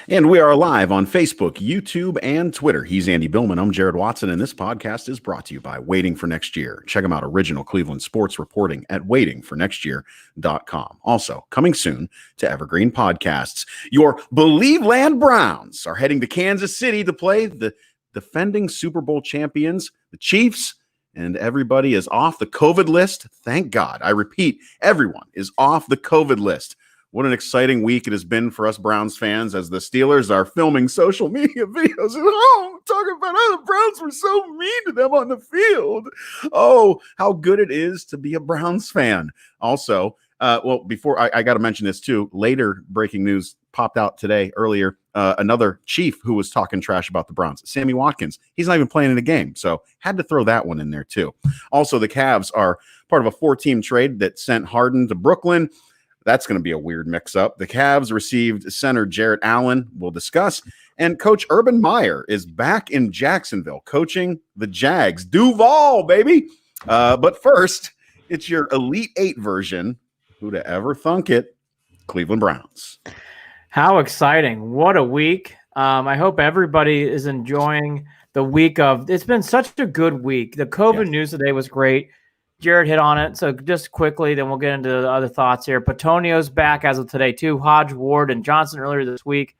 And we are live on Facebook, YouTube, and Twitter. He's Andy Billman. I'm Jared Watson, and this podcast is brought to you by Waiting for Next Year. Check them out, original Cleveland sports reporting at waitingfornextyear.com. Also, coming soon to Evergreen Podcasts. Your Believe Land Browns are heading to Kansas City to play the defending Super Bowl champions, the Chiefs, and everybody is off the COVID list. Thank God. I repeat, everyone is off the COVID list. What an exciting week it has been for us Browns fans as the Steelers are filming social media videos at home talking about how the Browns were so mean to them on the field. Oh, how good it is to be a Browns fan. Also, before I got to mention this too, later breaking news popped out today earlier. Another Chief who was talking trash about the Browns, Sammy Watkins. He's not even playing in the game, so had to throw that one in there too. Also, the Cavs are part of a 4-team trade that sent Harden to Brooklyn. That's going to be a weird mix-up. The Cavs received center Jarrett Allen, we'll discuss, and Coach Urban Meyer is back in Jacksonville coaching the Jags. Duval, baby! But first, it's your Elite Eight version. Who'd have ever thunk it? Cleveland Browns. How exciting. What a week. I hope everybody is enjoying the week of – it's been such a good week. The COVID news today was great. Jared hit on it. So just quickly, then we'll get into the other thoughts here. Petonio's back as of today, too. Hodge, Ward, and Johnson earlier this week.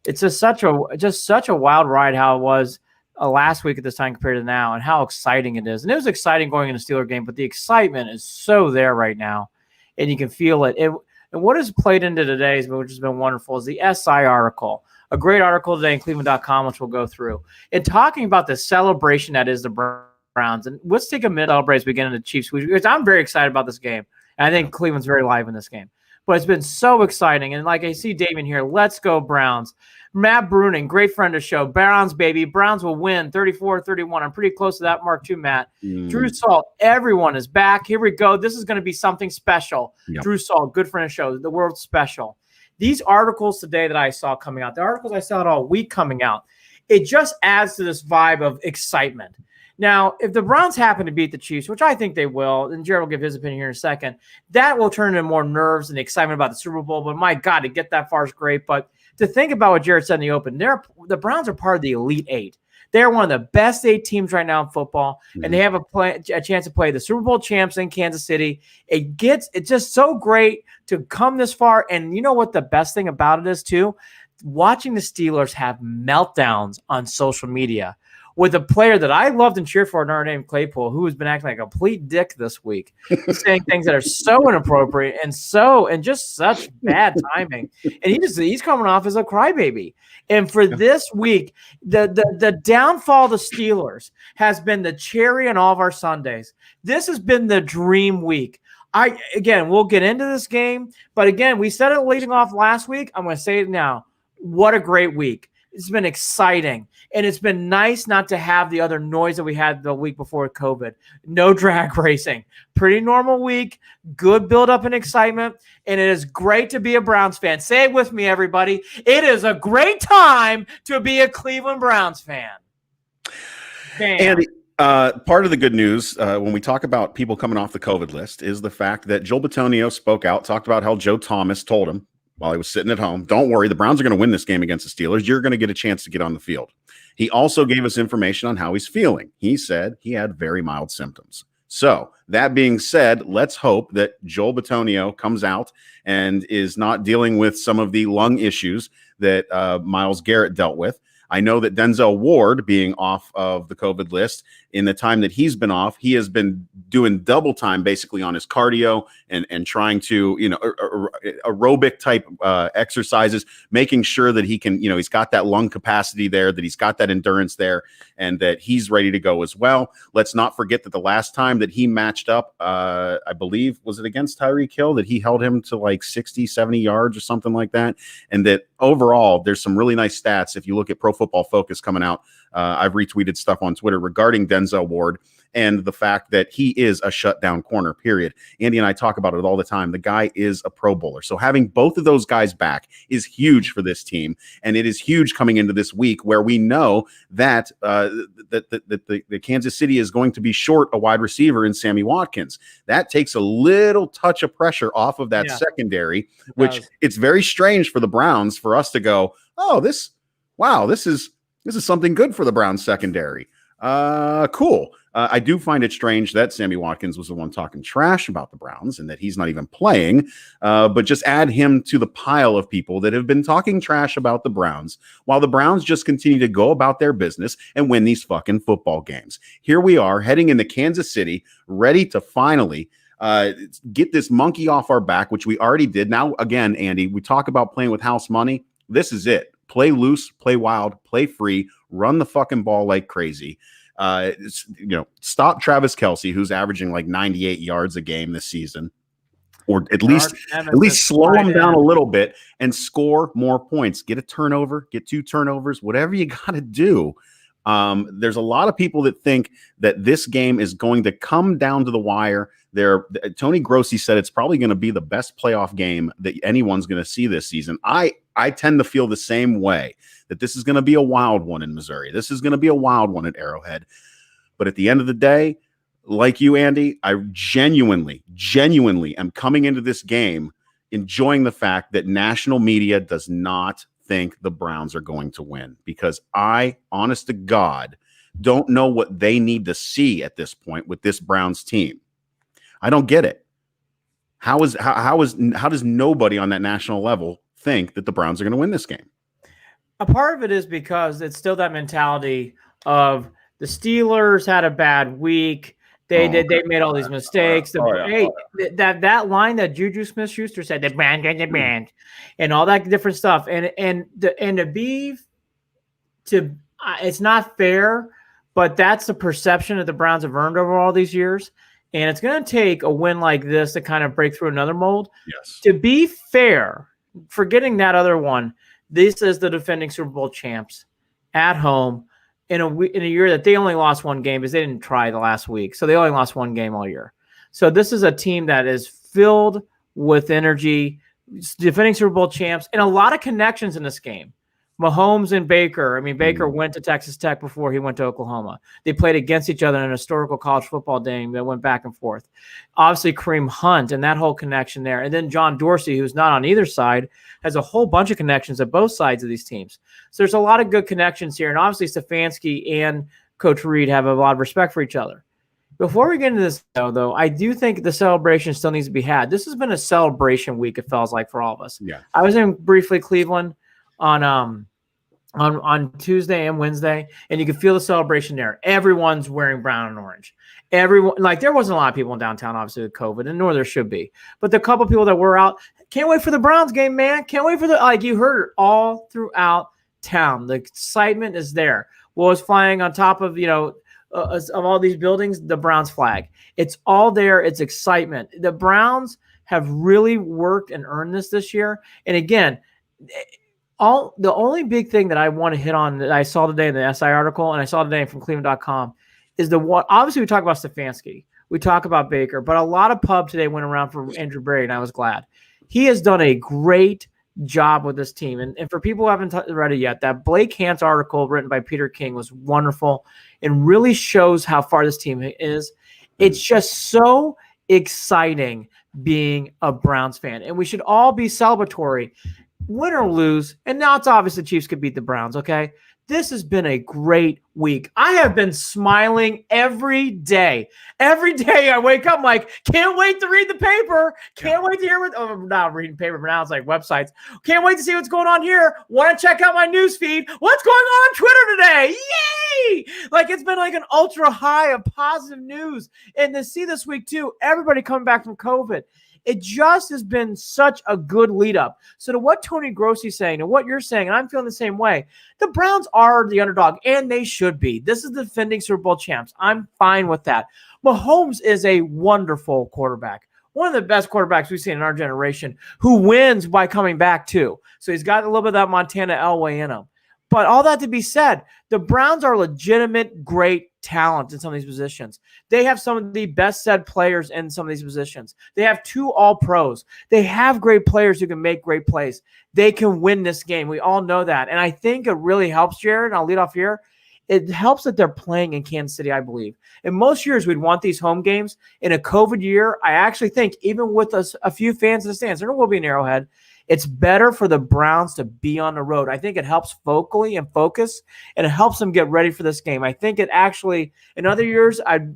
It's just such a wild ride how it was last week at this time compared to now, and how exciting it is. And it was exciting going into the Steeler game, but the excitement is so there right now, and you can feel it. And what has played into today's, which has been wonderful, is the SI article. A great article today in Cleveland.com, which we'll go through. And talking about the celebration that is the Browns. And let's take a minute break as we get into Chiefs, because I'm very excited about this game. And I think Cleveland's very live in this game. But it's been so exciting. And like I see Damon here, let's go Browns. Matt Bruning, great friend of the show. Browns, baby. Browns will win 34-31. I'm pretty close to that mark too, Matt. Drew Salt, everyone is back. Here we go. This is going to be something special. Yep. Drew Salt, good friend of the show, the world special. These articles today that I saw coming out, the articles I saw all week coming out, it just adds to this vibe of excitement. Now, if the Browns happen to beat the Chiefs, which I think they will, and Jared will give his opinion here in a second, that will turn into more nerves and excitement about the Super Bowl. But my God, to get that far is great. But to think about what Jared said in the open, the Browns are part of the Elite Eight. They're one of the best 8 teams right now in football, and they have a chance to play the Super Bowl champs in Kansas City. It's just so great to come this far. And you know what the best thing about it is, too? Watching the Steelers have meltdowns on social media with a player that I loved and cheered for, named Claypool, who has been acting like a complete dick this week, saying things that are so inappropriate and just such bad timing. And he's coming off as a crybaby. And for this week, the downfall of the Steelers has been the cherry on all of our Sundays. This has been the dream week. We'll get into this game, but again, we said it leading off last week. I'm going to say it now. What a great week. It's been exciting, and it's been nice not to have the other noise that we had the week before COVID. No drag racing. Pretty normal week, good build-up and excitement, and it is great to be a Browns fan. Say it with me, everybody. It is a great time to be a Cleveland Browns fan. Damn. Andy, part of the good news when we talk about people coming off the COVID list is the fact that Joel Bitonio spoke out, talked about how Joe Thomas told him while he was sitting at home, don't worry, the Browns are going to win this game against the Steelers. You're going to get a chance to get on the field. He also gave us information on how he's feeling. He said he had very mild symptoms. So that being said, let's hope that Joel Bitonio comes out and is not dealing with some of the lung issues that Myles Garrett dealt with. I know that Denzel Ward, being off of the COVID list, in the time that he's been off, he has been doing double time basically on his cardio and trying to, aerobic type exercises, making sure that he can, he's got that lung capacity there, that he's got that endurance there, and that he's ready to go as well. Let's not forget that the last time that he matched up, I believe, was it against Tyreek Hill, that he held him to like 60, 70 yards or something like that. And that overall, there's some really nice stats. If you look at Pro Football Focus coming out, I've retweeted stuff on Twitter regarding Denzel Ward and the fact that he is a shutdown corner, period. Andy and I talk about it all the time. The guy is a Pro Bowler. So having both of those guys back is huge for this team. And it is huge coming into this week where we know that the Kansas City is going to be short a wide receiver in Sammy Watkins. That takes a little touch of pressure off of that secondary, which it's very strange for the Browns for us to go, oh, this is something good for the Browns secondary. Cool. I do find it strange that Sammy Watkins was the one talking trash about the Browns and that he's not even playing, but just add him to the pile of people that have been talking trash about the Browns while the Browns just continue to go about their business and win these fucking football games. Here we are heading into Kansas City, ready to finally get this monkey off our back, which we already did. Now, again, Andy, we talk about playing with house money. This is it. Play loose, play wild, play free, run the fucking ball like crazy. Stop Travis Kelce, who's averaging like 98 yards a game this season, or at least slow him down a little bit and score more points. Get a turnover, get 2 turnovers, whatever you got to do. There's a lot of people that think that this game is going to come down to the wire. Tony Grossi said it's probably going to be the best playoff game that anyone's going to see this season. I tend to feel the same way, that this is going to be a wild one in Missouri. This is going to be a wild one at Arrowhead. But at the end of the day, like you, Andy, I genuinely am coming into this game enjoying the fact that national media does not think the Browns are going to win, because I, honest to God, don't know what they need to see at this point with this Browns team. I don't get it. How does nobody on that national level think that the Browns are going to win this game? A part of it is because it's still that mentality of the Steelers had a bad week. They made all these mistakes. That line that Juju Smith-Schuster said, the brand, and all that different stuff. It's not fair, but that's the perception that the Browns have earned over all these years. And it's going to take a win like this to kind of break through another mold. Yes. To be fair, forgetting that other one, this is the defending Super Bowl champs at home in a year that they only lost one game because they didn't try the last week. So they only lost one game all year. So this is a team that is filled with energy, defending Super Bowl champs, and a lot of connections in this game. Mahomes and Baker. I mean, Baker went to Texas Tech before he went to Oklahoma. They played against each other in a historical college football game that went back and forth. Obviously, Kareem Hunt and that whole connection there. And then John Dorsey, who's not on either side, has a whole bunch of connections at both sides of these teams. So there's a lot of good connections here. And obviously, Stefanski and Coach Reed have a lot of respect for each other. Before we get into this, though, I do think the celebration still needs to be had. This has been a celebration week, it feels like, for all of us. Yeah. I was in briefly Cleveland on Tuesday and Wednesday, and you could feel the celebration there. Everyone's wearing brown and orange. Everyone, like, there wasn't a lot of people in downtown, obviously, with COVID, and nor there should be. But the couple people that were out, can't wait for the Browns game, man. Can't wait for you heard it all throughout town. The excitement is there. What was flying on top of, of all these buildings? The Browns flag. It's all there. It's excitement. The Browns have really worked and earned this year. And again, the only big thing that I want to hit on that I saw today in the SI article, and I saw today from Cleveland.com, is obviously we talk about Stefanski, we talk about Baker, but a lot of pub today went around for Andrew Berry, and I was glad. He has done a great job with this team. And for people who haven't read it yet, that Blake Hance article written by Peter King was wonderful and really shows how far this team is. It's just so exciting being a Browns fan, and we should all be celebratory. Win or lose, and now it's obvious the Chiefs could beat the Browns, okay? This has been a great week. I have been smiling every day. Every day I wake up, I'm like, can't wait to read the paper. Can't wait to hear I'm not reading paper, but now it's like websites. Can't wait to see what's going on here. Want to check out my news feed. What's going on Twitter today? Yay! Like, it's been like an ultra high of positive news. And to see this week, too, everybody coming back from COVID. It just has been such a good lead up. So to what Tony Grossi's saying and what you're saying, and I'm feeling the same way, the Browns are the underdog, and they should be. This is the defending Super Bowl champs. I'm fine with that. Mahomes is a wonderful quarterback. One of the best quarterbacks we've seen in our generation, who wins by coming back too. So he's got a little bit of that Montana Elway in him. But all that to be said, the Browns are legitimate great talent in some of these positions. They have some of the best said players in some of these positions. They have 2 all-pros. They have great players who can make great plays. They can win this game. We all know that. And I think it really helps, Jared, and I'll lead off here. It helps that they're playing in Kansas City, I believe. In most years, we'd want these home games. In a COVID year, I actually think even with a few fans in the stands, there will be an Arrowhead, it's better for the Browns to be on the road. I think it helps vocally and focus, and it helps them get ready for this game. I think it actually, in other years, I'd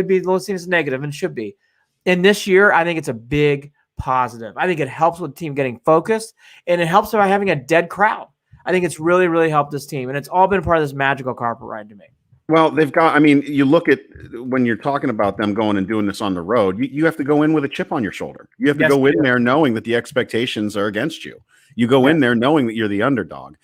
be seen as negative, and should be. In this year, I think it's a big positive. I think it helps with the team getting focused, and it helps by having a dead crowd. I think it's really, really helped this team, and it's all been part of this magical carpet ride to me. Well, they've got, I mean, you look at when you're talking about them going and doing this on the road, you have to go in with a chip on your shoulder. You have to go in there knowing that the expectations are against you. You go in there knowing that you're the underdog.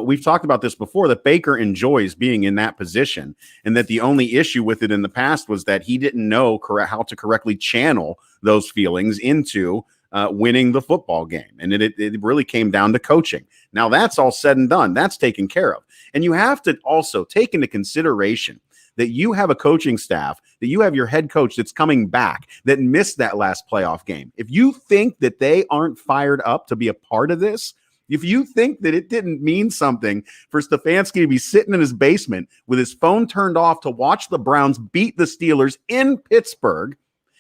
We've talked about this before, that Baker enjoys being in that position, and that the only issue with it in the past was that he didn't know how to correctly channel those feelings into winning the football game. And it really came down to coaching. Now that's all said and done. That's taken care of. And you have to also take into consideration that you have a coaching staff, that you have your head coach that's coming back, that missed that last playoff game. If you think that they aren't fired up to be a part of this, if you think that it didn't mean something for Stefanski to be sitting in his basement with his phone turned off to watch the Browns beat the Steelers in Pittsburgh,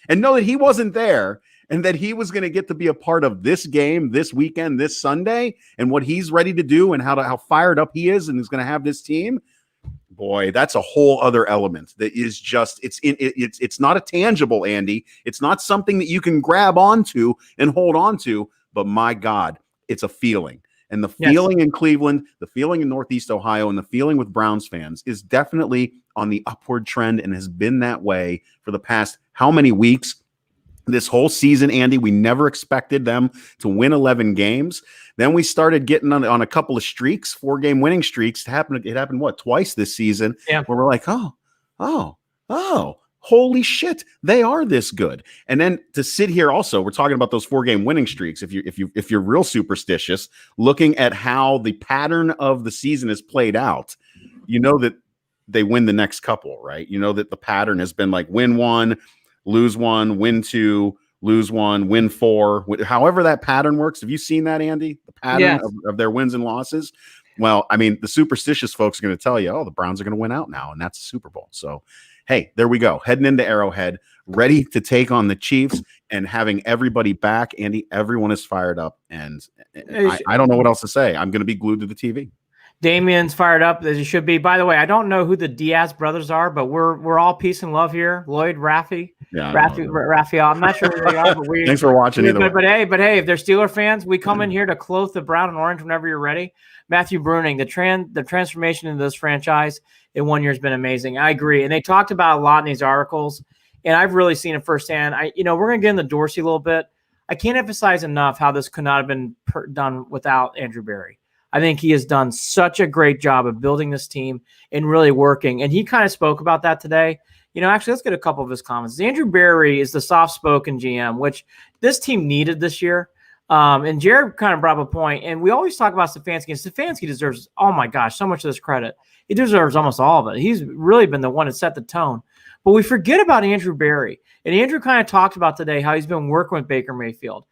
and know that he wasn't there, and that he was going to get to be a part of this game, this weekend, this Sunday, and what he's ready to do, and how fired up he is, and is going to have this team, boy, that's a whole other element that is just, it's not a tangible, Andy. It's not something that you can grab onto and hold on to, but my God, it's a feeling. And the feeling in Cleveland, the feeling in Northeast Ohio, and the feeling with Browns fans is definitely on the upward trend, and has been that way for the past how many weeks? This whole season, Andy, we never expected them to win 11 games. Then we started getting on a couple of streaks, 4-game winning streaks. It happened what, twice this season? Yeah. Where we're like, oh, holy shit, they are this good. And then to sit here also, we're talking about those 4-game winning streaks. If you're real superstitious, looking at how the pattern of the season is played out, you know that they win the next couple, right? You know that the pattern has been like win 1, lose 1, win 2, lose 1, win 4. However that pattern works. Have you seen that, Andy? The pattern of their wins and losses? Well, I mean, the superstitious folks are going to tell you, the Browns are going to win out now, and that's a Super Bowl. So, hey, there we go. Heading into Arrowhead, ready to take on the Chiefs, and having everybody back. Andy, everyone is fired up, and I don't know what else to say. I'm going to be glued to the TV. Damien's fired up as he should be. By the way, I don't know who the Diaz brothers are, but we're all peace and love here. Lloyd, Raphael. I'm not sure who they are, but thanks for watching. But hey, if they're Steeler fans, we come in here to clothe the brown and orange whenever you're ready. Matthew Bruning, the transformation in this franchise in 1 year has been amazing. I agree, and they talked about a lot in these articles, and I've really seen it firsthand. We're going to get in the Dorsey a little bit. I can't emphasize enough how this could not have been done without Andrew Berry. I think he has done such a great job of building this team and really working. And he kind of spoke about that today. Actually, let's get a couple of his comments. Andrew Berry is the soft-spoken GM, which this team needed this year. And Jared kind of brought up a point. And we always talk about Stefanski. And Stefanski deserves, oh my gosh, so much of this credit. He deserves almost all of it. He's really been the one that set the tone. But we forget about Andrew Berry. And Andrew kind of talked about today how he's been working with Baker Mayfield.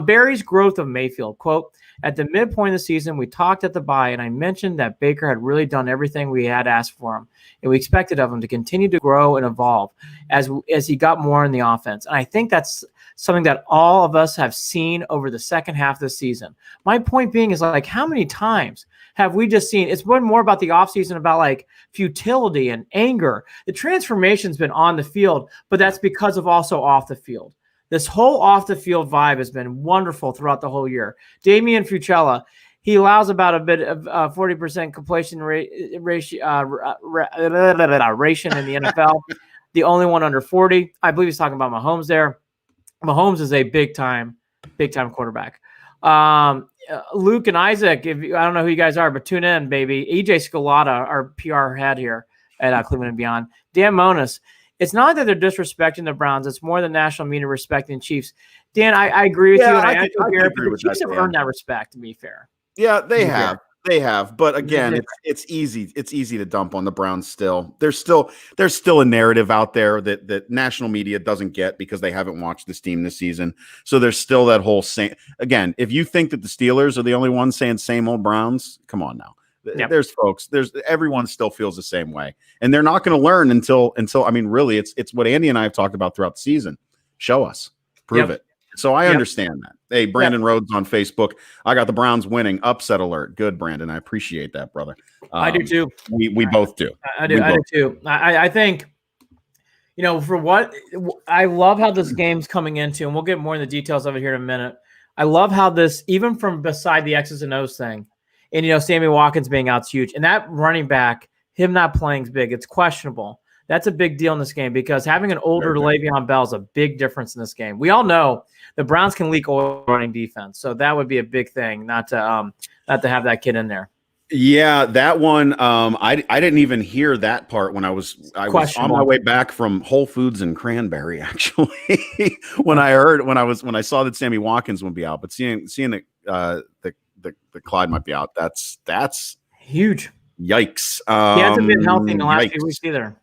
Berry's growth of Mayfield, quote, at the midpoint of the season, we talked at the bye, and I mentioned that Baker had really done everything we had asked for him, and we expected of him to continue to grow and evolve as he got more in the offense. And I think that's something that all of us have seen over the second half of the season. My point being is, like, how many times have we just seen, it's been more about the offseason, about like futility and anger. The transformation's been on the field, but that's because of also off the field. This whole off-the-field vibe has been wonderful throughout the whole year. Damian Fucella, he allows about a bit of 40% completion ration in the NFL. The only one under 40. I believe he's talking about Mahomes there. Mahomes is a big-time quarterback. Luke and Isaac, I don't know who you guys are, but tune in, baby. EJ Scalata, our PR head here at Cleveland and Beyond. Dan Monis. It's not that they're disrespecting the Browns. It's more the national media respecting Chiefs. Dan, I agree with you. And I agree with the Chiefs have earned that respect, to be fair. Yeah, they have. They have, but again, it's easy. It's easy to dump on the Browns. Still, there's still a narrative out there that national media doesn't get because they haven't watched this team this season. So there's still that whole same. Again, if you think that the Steelers are the only ones saying same old Browns, come on now. Yep. There's everyone still feels the same way, and they're not going to learn until. I mean, really, it's what Andy and I have talked about throughout the season. Show us, prove it. So I understand that. Hey, Brandon Rhodes on Facebook. I got the Browns winning. Upset alert. Good, Brandon. I appreciate that, brother. I do too. We both do. I do too. I think, for what I love how this game's coming into, and we'll get more in the details of it here in a minute. I love how this, even from beside the X's and O's thing, and Sammy Watkins being out's huge, and that running back, him not playing is big. It's questionable. That's a big deal in this game because having an older Le'Veon Bell is a big difference in this game. We all know the Browns can leak oil running defense, so that would be a big thing not to have that kid in there. Yeah, that one. I didn't even hear that part when I was on my way back from Whole Foods and Cranberry. Actually, when I saw that Sammy Watkins would be out, but seeing the Clyde might be out, that's huge. Yikes! He hasn't been healthy in the last few weeks either.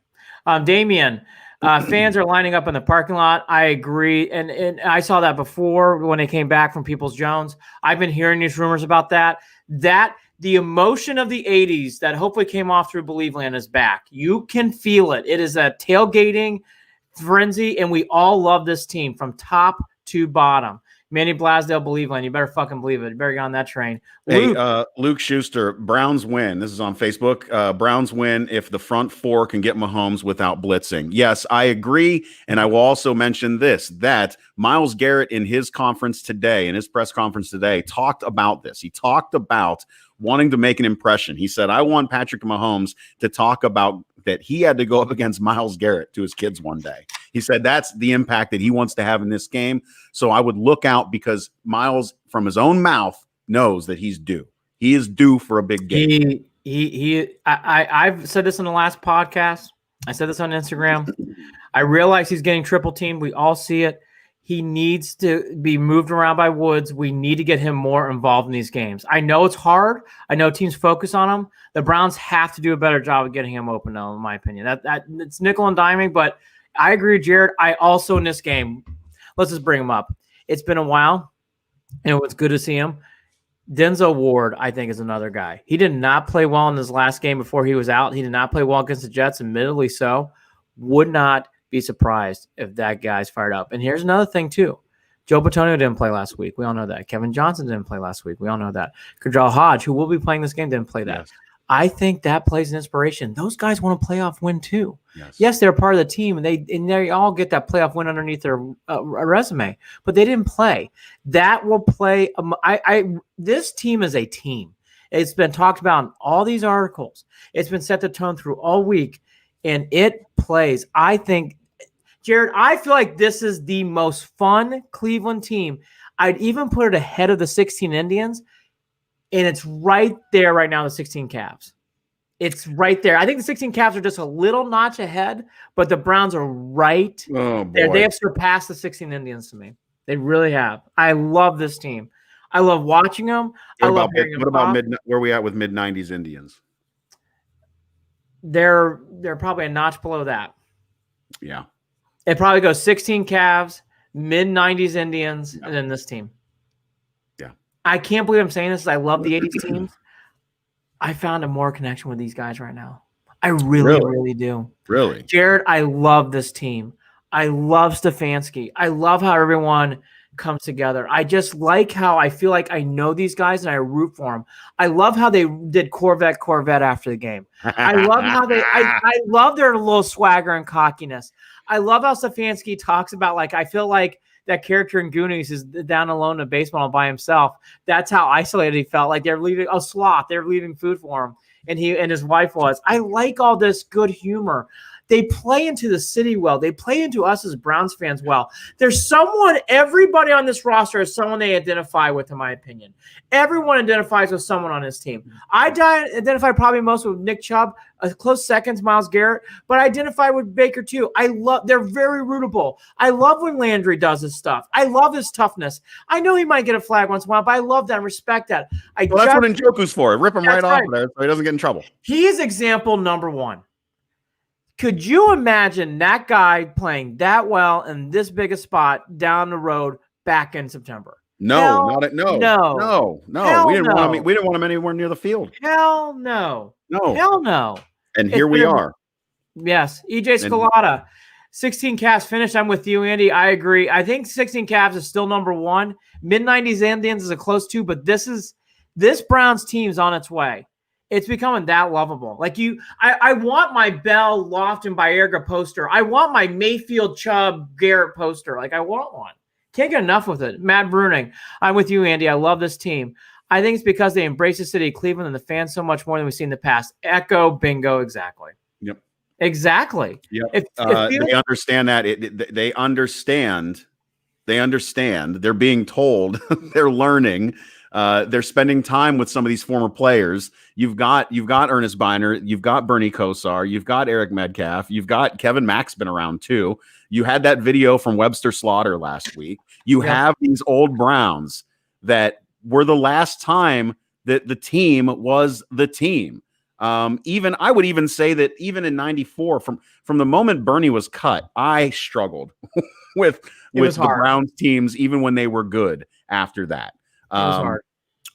Damien, fans are lining up in the parking lot. I agree. And I saw that before when they came back from Peoples-Jones. I've been hearing these rumors about that. That the emotion of the 80s that hopefully came off through Believe Land is back. You can feel it. It is a tailgating frenzy, and we all love this team from top to bottom. Manny Blasdale, Believe Land. You better fucking believe it. You better get on that train. Luke Schuster, Browns win. This is on Facebook. Browns win if the front four can get Mahomes without blitzing. Yes, I agree. And I will also mention that Myles Garrett in his press conference today, talked about this. He talked about wanting to make an impression. He said, I want Patrick Mahomes to talk about that he had to go up against Myles Garrett to his kids one day. He said that's the impact that he wants to have in this game. So I would look out because Myles, from his own mouth, knows that he's due. He is due for a big game. I've said this in the last podcast. I said this on Instagram. I realize he's getting triple teamed. We all see it. He needs to be moved around by Woods. We need to get him more involved in these games. I know it's hard. I know teams focus on him. The Browns have to do a better job of getting him open, though, in my opinion. That it's nickel and diming, but I agree with Jared. I also, in this game, let's just bring him up. It's been a while, and it was good to see him. Denzel Ward, I think, is another guy. He did not play well in his last game before he was out. He did not play well against the Jets, admittedly so. Would not be surprised if that guy's fired up. And here's another thing, too. Joe Bitonio didn't play last week. We all know that. Kevin Johnson didn't play last week. We all know that. Kadral Hodge, who will be playing this game, didn't play that. Yes. I think that plays an inspiration. Those guys want a playoff win, too. Yes, they're part of the team, and they all get that playoff win underneath their resume, but they didn't play. That will play. This team is a team. It's been talked about in all these articles. It's been set the tone through all week, and it plays. I think, Jared, I feel like this is the most fun Cleveland team. I'd even put it ahead of the 16 Indians, and it's right there right now, the 16 Cavs. It's right there. I think the 16 Cavs are just a little notch ahead, but the Browns are right there. They have surpassed the 16 Indians to me. They really have. I love this team. I love watching them. What about where are we at with mid-90s Indians? They're probably a notch below that. Yeah. It probably goes 16 Cavs, mid-90s Indians, and then this team. Yeah. I can't believe I'm saying this. I love the 80s teams. I found a more connection with these guys right now. I really do. Really? Jared, I love this team. I love Stefanski. I love how everyone comes together. I just like how I feel like I know these guys and I root for them. I love how they did Corvette after the game. I love how I love their little swagger and cockiness. I love how Stefanski talks about, like, I feel like that character in Goonies is down alone in baseball by himself. That's how isolated he felt. Like they're leaving a sloth. They're leaving food for him. And he and his wife was. I like all this good humor. They play into the city well. They play into us as Browns fans well. There's someone, everybody on this roster is someone they identify with, in my opinion. Everyone identifies with someone on this team. I identify probably most with Nick Chubb, a close second, Myles Garrett, but I identify with Baker too. They're very rootable. I love when Landry does his stuff. I love his toughness. I know he might get a flag once in a while, but I love that and respect that. That's what Njoku's for. Rip him right off of there so he doesn't get in trouble. He is example number one. Could you imagine that guy playing that well in this big a spot down the road back in September? No. We didn't want him anywhere near the field. Hell no. No. Hell no. And here we are. Yes. EJ Scalata, 16 calves finished. I'm with you, Andy. I agree. I think 16 calves is still number one. Mid-90s Indians is a close two, but this Browns team's on its way. It's becoming that lovable. I want my Bell, Lofton, Baerga poster. I want my Mayfield, Chubb, Garrett poster. I want one. Can't get enough with it. Matt Bruning, I'm with you, Andy. I love this team. I think it's because they embrace the city of Cleveland and the fans so much more than we've seen in the past. Echo, bingo, exactly. Yep. Exactly. Yep. They understand that. They understand. They understand. They're being told. They're learning. They're spending time with some of these former players. You've got Ernest Biner, you've got Bernie Kosar, you've got Eric Metcalf, you've got Kevin Mack's been around too. You had that video from Webster Slaughter last week. You have these old Browns that were the last time that the team was the team. I would even say that even in '94, from the moment Bernie was cut, I struggled with the Browns teams, even when they were good after that. Hard.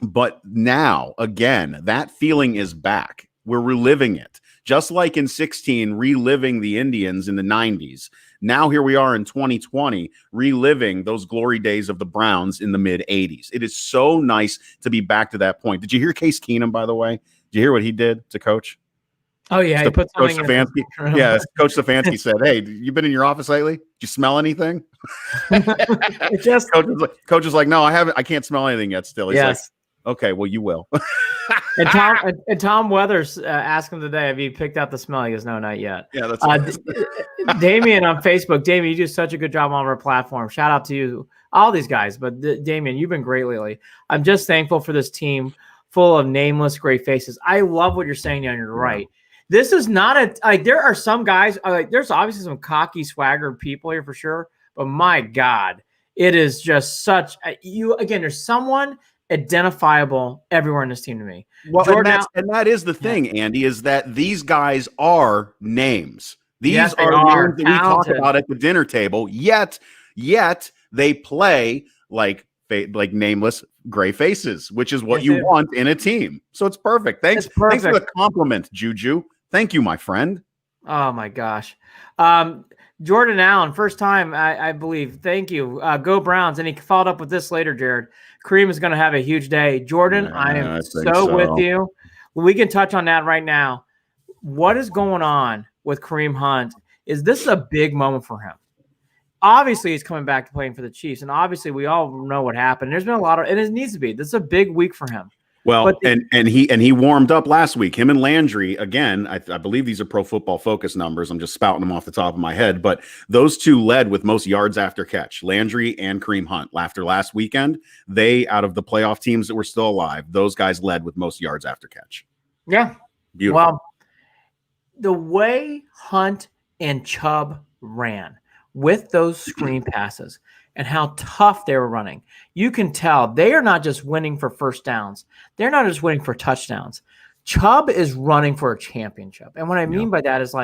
But now, again, that feeling is back. We're reliving it. Just like in 16, reliving the Indians in the 90s. Now here we are in 2020, reliving those glory days of the Browns in the mid-'80s. It is so nice to be back to that point. Did you hear Case Keenum, by the way? Did you hear what he did to Coach? Oh, yeah. He put Coach Stefanski. Yeah, Coach Stefanski said, "Hey, you been in your office lately? Did you smell anything?" Coach is like, "No, I haven't. I can't smell anything yet still." He's like, "Okay, well, you will." and Tom Weathers asked him today if he picked out the smell. He goes, "No, not yet." Yeah, that's Damien on Facebook. Damien, you do such a good job on our platform. Shout out to you, all these guys. But Damien, you've been great lately. I'm just thankful for this team full of nameless, great faces. I love what you're saying, and you're right. This is not there are some guys, there's obviously some cocky swagger people here for sure, but my God, it is just such there's someone identifiable everywhere in this team to me. Well, and that is the thing, Andy, is that these guys are names. These are names that we talk about at the dinner table, yet they play like nameless gray faces, which is what you want in a team. So it's perfect. Thanks for the compliment, Juju. Thank you, my friend. Oh my gosh. Jordan Allen, first time, I believe. Thank you. Go Browns. And he followed up with this later, Jared. Kareem is going to have a huge day. Jordan, I am so with you. We can touch on that right now. What is going on with Kareem Hunt? This is a big moment for him. Obviously, he's coming back to playing for the Chiefs, and obviously, we all know what happened. There's been a lot of, and it needs to be. This is a big week for him. Well, and he warmed up last week. Him and Landry, again, I believe these are Pro Football Focus numbers. I'm just spouting them off the top of my head, but those two led with most yards after catch. Landry and Kareem Hunt. After last weekend, they, out of the playoff teams that were still alive, those guys led with most yards after catch. Yeah. Beautiful. Well, the way Hunt and Chubb ran with those screen passes and how tough they were running, you can tell they are not just winning for first downs. They're not just winning for touchdowns. Chubb is running for a championship. And what I mean by that is,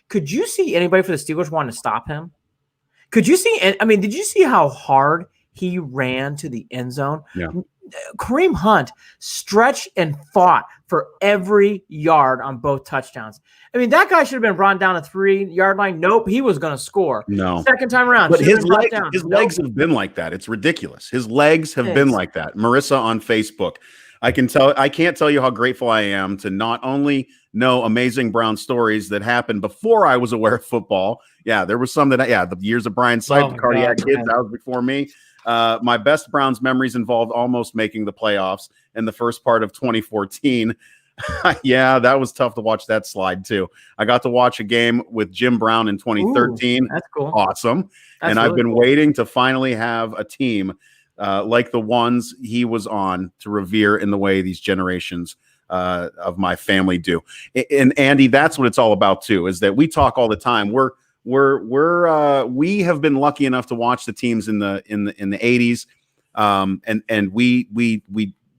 could you see anybody for the Steelers wanting to stop him? Could you see, did you see how hard he ran to the end zone? Yeah. Kareem Hunt stretched and fought for every yard on both touchdowns. That guy should have been brought down a 3-yard line. Nope, he was going to score. No. Second time around. But his legs have been like that. It's ridiculous. His legs have been like that. Marissa on Facebook. I can't tell you how grateful I am to not only know amazing Brown stories that happened before I was aware of football. Yeah, there was some the years of Brian Sipe, the cardiac kids, that was before me. My best Browns memories involved almost making the playoffs in the first part of 2014. Yeah, that was tough to watch that slide too. I got to watch a game with Jim Brown in 2013. Ooh, that's cool. Awesome. That's and I've really been cool. waiting to finally have a team like the ones he was on to revere in the way these generations of my family do. And Andy, that's what it's all about too, is that we talk all the time. We have been lucky enough to watch the teams in the 80s. And we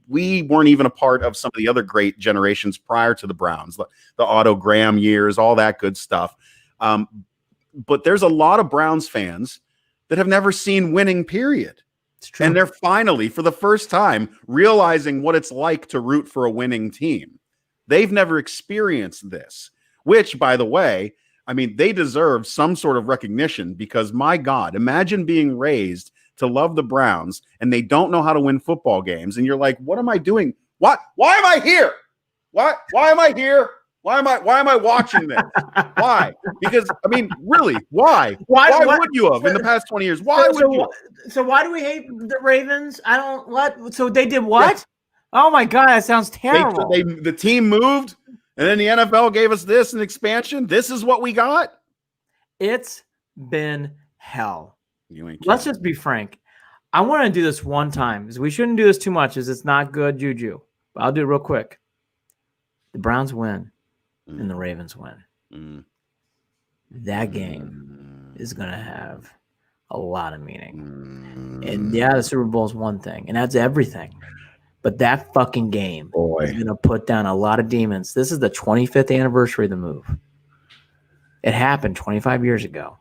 weren't even a part of some of the other great generations prior to the Browns, the Otto Graham years, all that good stuff. But there's a lot of Browns fans that have never seen winning, period. It's true. And they're finally, for the first time, realizing what it's like to root for a winning team. They've never experienced this, which, by the way, I mean, they deserve some sort of recognition because, my God, imagine being raised to love the Browns and they don't know how to win football games. And you're like, what am I doing? What? Why am I here? Why am I here? Why am I watching this? Why? Because, I mean, really, why? Why would you have in the past 20 years? Why would you? So why do we hate the Ravens? I don't what so they did what? Yeah. Oh my God, that sounds terrible. The team moved and then the NFL gave us this, an expansion. This is what we got. It's been hell. Let's just be frank. I want to do this one time because we shouldn't do this too much as it's not good juju. But I'll do it real quick. The Browns win and the Ravens win. That game is going to have a lot of meaning. And yeah, the Super Bowl is one thing, and that's everything. But that fucking game is going to put down a lot of demons. This is the 25th anniversary of the move. It happened 25 years ago.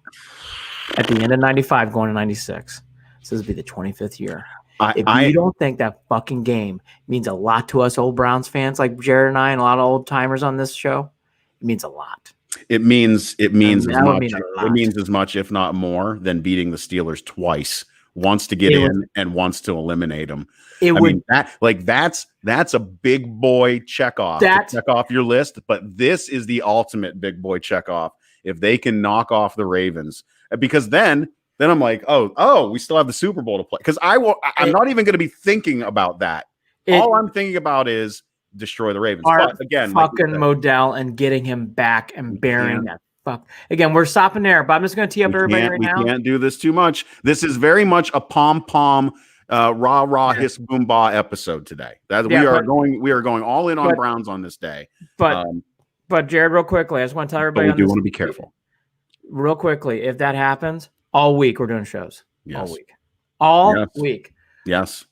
At the end of 95, going to 96. So this will be the 25th year. If you don't think that fucking game means a lot to us old Browns fans like Jared and I and a lot of old timers on this show, it means a lot. It means as much. It means as much, if not more, than beating the Steelers twice. Once to get in and once to eliminate them. That's a big boy check off. Check off your list. But this is the ultimate big boy check off. If they can knock off the Ravens, because then I'm like, oh, we still have the Super Bowl to play. Because I'm not even going to be thinking about that. All I'm thinking about is destroy the Ravens. But again, fucking Modell and getting him back and burying that. Fuck. Again, we're stopping there, but I'm just going to tee up everybody right now. We can't do this too much. This is very much a pom-pom, rah-rah, hiss, boom, bah episode today. We are going all in on Browns on this day. But Jared, real quickly, I just want to tell everybody. We do want to be careful. Real quickly, if that happens, all week we're doing shows. Yes. All week. Yes.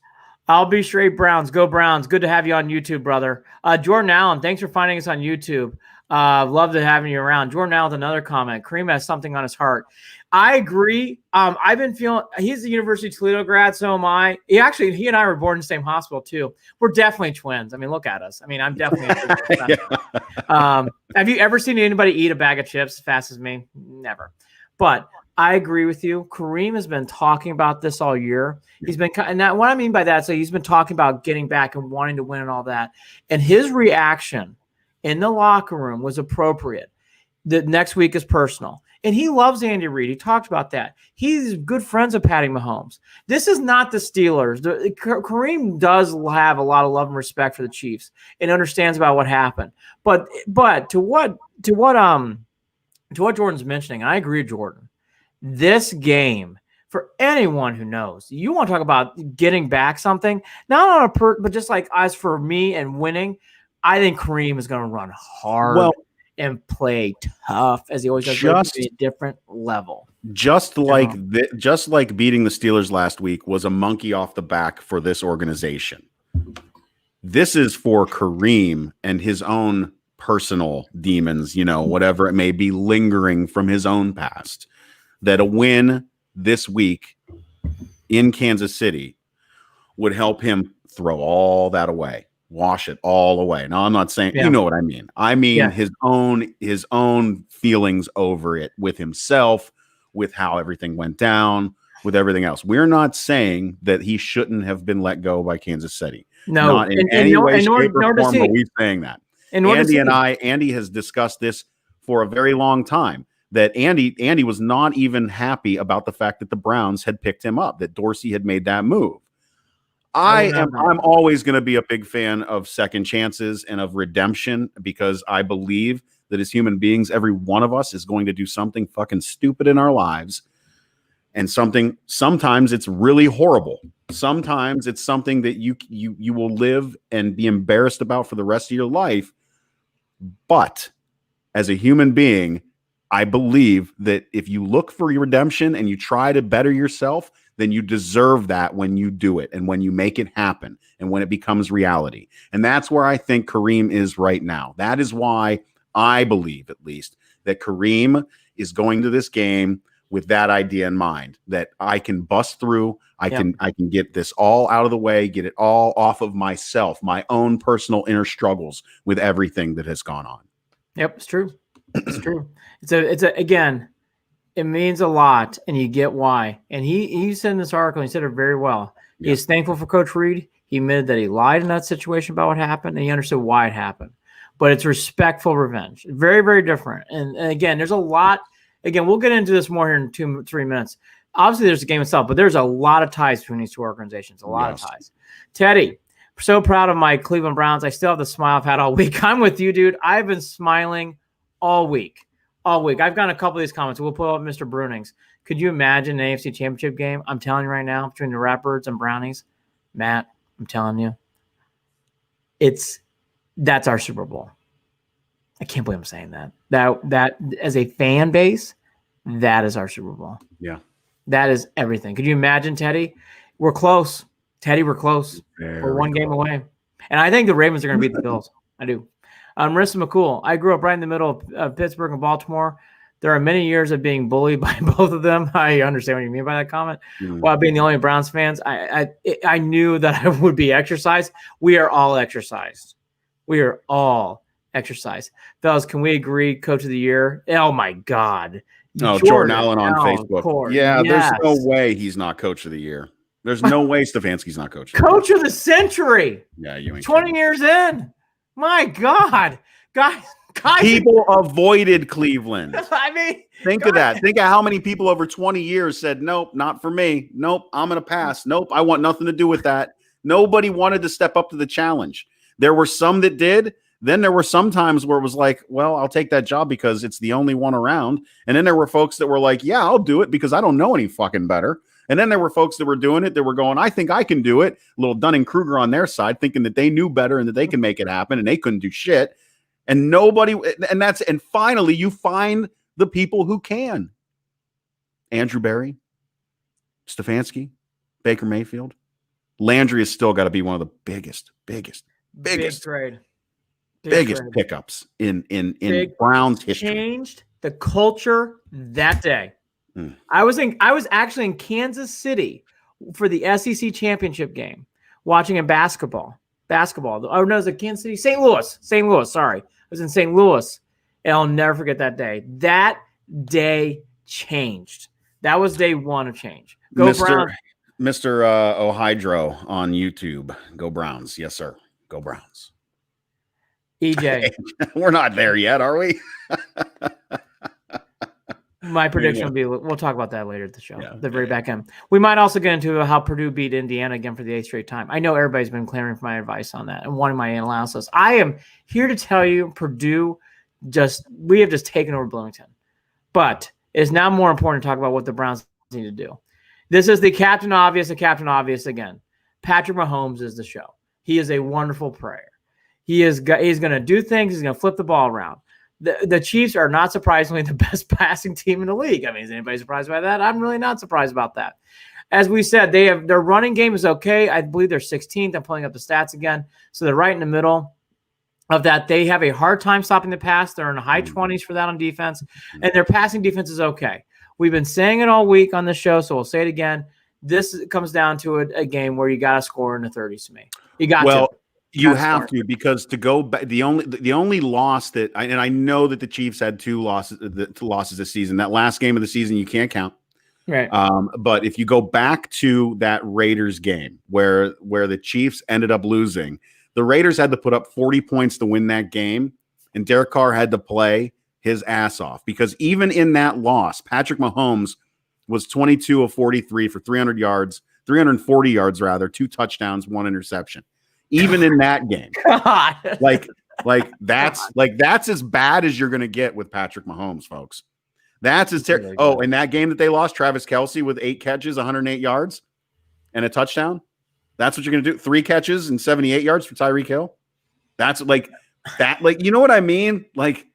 I'll be straight Browns. Go Browns. Good to have you on YouTube, brother. Jordan Allen, thanks for finding us on YouTube. Love to having you around. Jordan Allen with another comment. Kareem has something on his heart. I agree. I've been feeling he's the University of Toledo grad, so am I. He and I were born in the same hospital too. We're definitely twins. I mean, look at us. I mean, I'm definitely have you ever seen anybody eat a bag of chips as fast as me? Never. But I agree with you. Kareem has been talking about this all year. He's been, and that, what I mean by that, so he's been talking about getting back and wanting to win and all that. And his reaction in the locker room was appropriate. The next week is personal. And he loves Andy Reid. He talked about that. He's good friends with Patty Mahomes. This is not the Steelers. Kareem does have a lot of love and respect for the Chiefs and understands about what happened. But to what Jordan's mentioning, and I agree with Jordan, this game, for anyone who knows, you want to talk about getting back something, not on but just like as for me and winning, I think Kareem is going to run hard and play tough as he always does, just a different level. Just like beating the Steelers last week was a monkey off the back for this organization. This is for Kareem and his own personal demons, whatever it may be lingering from his own past. That a win this week in Kansas City would help him throw all that away. Wash it all away. Now, I'm not saying, you know what I mean. I mean his own feelings over it with himself, with how everything went down, with everything else. We're not saying that he shouldn't have been let go by Kansas City. No, not in any way, shape, or form are we saying that. Andy has discussed this for a very long time. That Andy was not even happy about the fact that the Browns had picked him up, that Dorsey had made that move. I'm always going to be a big fan of second chances and of redemption, because I believe that as human beings, every one of us is going to do something fucking stupid in our lives. And sometimes it's really horrible. Sometimes it's something that you will live and be embarrassed about for the rest of your life. But as a human being, I believe that if you look for your redemption and you try to better yourself, then you deserve that when you do it and when you make it happen and when it becomes reality. And that's where I think Kareem is right now. That is why I believe, at least, that Kareem is going to this game with that idea in mind, that I can bust through, I can get this all out of the way, get it all off of myself, my own personal inner struggles with everything that has gone on. Yep, it's true. It's true. Again, it means a lot, and you get why. And he said in this article, he said it very well. He is thankful for Coach Reed. He admitted that he lied in that situation about what happened, and he understood why it happened. But it's respectful revenge. Very, very different. And again, there's a lot. Again, we'll get into this more here in 2-3 minutes. Obviously, there's the game itself, but there's a lot of ties between these two organizations. A lot of ties. Teddy, so proud of my Cleveland Browns. I still have the smile I've had all week. I'm with you, dude. I've been smiling all week. All week. I've gotten a couple of these comments. We'll pull up Mr. Brunings. Could you imagine an AFC Championship game? I'm telling you right now, between the Ratbirds and Brownies, Matt, I'm telling you, that's our Super Bowl. I can't believe I'm saying that. That as a fan base, that is our Super Bowl. Yeah. That is everything. Could you imagine, Teddy? We're close. Teddy, we're close. We're one game away. And I think the Ravens are going to beat the Bills. I do. Marissa McCool, I grew up right in the middle of Pittsburgh and Baltimore. There are many years of being bullied by both of them. I understand what you mean by that comment. While being the only Browns fans, I knew that I would be exercised. We are all exercised. We are all exercise. Fellas, can we agree coach of the year? Oh my God. No, Jordan Allen on Facebook. Yeah, there's no way he's not coach of the year. There's no way Stefanski's not coach. Coach of the century. Yeah, you ain't 20 years in. My God. Guys, people avoided Cleveland. I mean, think of that. Think of how many people over 20 years said, nope, not for me. Nope, I'm going to pass. Nope, I want nothing to do with that. Nobody wanted to step up to the challenge. There were some that did. Then there were some times where it was like, well, I'll take that job because it's the only one around. And then there were folks that were like, yeah, I'll do it because I don't know any fucking better. And then there were folks that were doing it that were going, I think I can do it. A little Dunning-Kruger on their side, thinking that they knew better and that they can make it happen, and they couldn't do shit. And and finally you find the people who can. Andrew Berry, Stefanski, Baker Mayfield. Landry has still got to be one of the biggest biggest pickups in Browns history. Changed the culture that day. I was actually in Kansas City for the SEC championship game, watching a basketball. Oh no, it was at Kansas City, St. Louis. Sorry, I was in St. Louis, and I'll never forget that day. That day changed. That was day one of change. Go Browns. Mr. Ohydro on YouTube. Go Browns. Yes, sir. Go Browns. EJ. We're not there yet, are we? My prediction would be, we'll talk about that later at the show, the very back end. We might also get into how Purdue beat Indiana again for the 8th straight time. I know everybody's been clamoring for my advice on that and wanting my analysis. I am here to tell you, Purdue, we have just taken over Bloomington. But it's now more important to talk about what the Browns need to do. This is the Captain Obvious again. Patrick Mahomes is the show. He is a wonderful player. He's going to do things. He's going to flip the ball around. The Chiefs are not surprisingly the best passing team in the league. I mean, is anybody surprised by that? I'm really not surprised about that. As we said, their running game is okay. I believe they're 16th. I'm pulling up the stats again. So they're right in the middle of that. They have a hard time stopping the pass. They're in the high 20s for that on defense. And their passing defense is okay. We've been saying it all week on this show, so we'll say it again. This comes down to a game where you got to score in the 30s to me. You got to. You have to, because to go back, the only loss that I know that the Chiefs had two losses this season. That last game of the season you can't count. Right. But if you go back to that Raiders game where the Chiefs ended up losing, the Raiders had to put up 40 points to win that game, and Derek Carr had to play his ass off, because even in that loss, Patrick Mahomes was 22 of 43 for 300 yards, 340 yards rather, 2 touchdowns, 1 interception. Even in that game. God. That's as bad as you're going to get with Patrick Mahomes, folks. That's as terrible. Oh, in that game that they lost, Travis Kelce with 8 catches, 108 yards and a touchdown. That's what you're going to do. 3 catches and 78 yards for Tyreek Hill. That's you know what I mean? Like,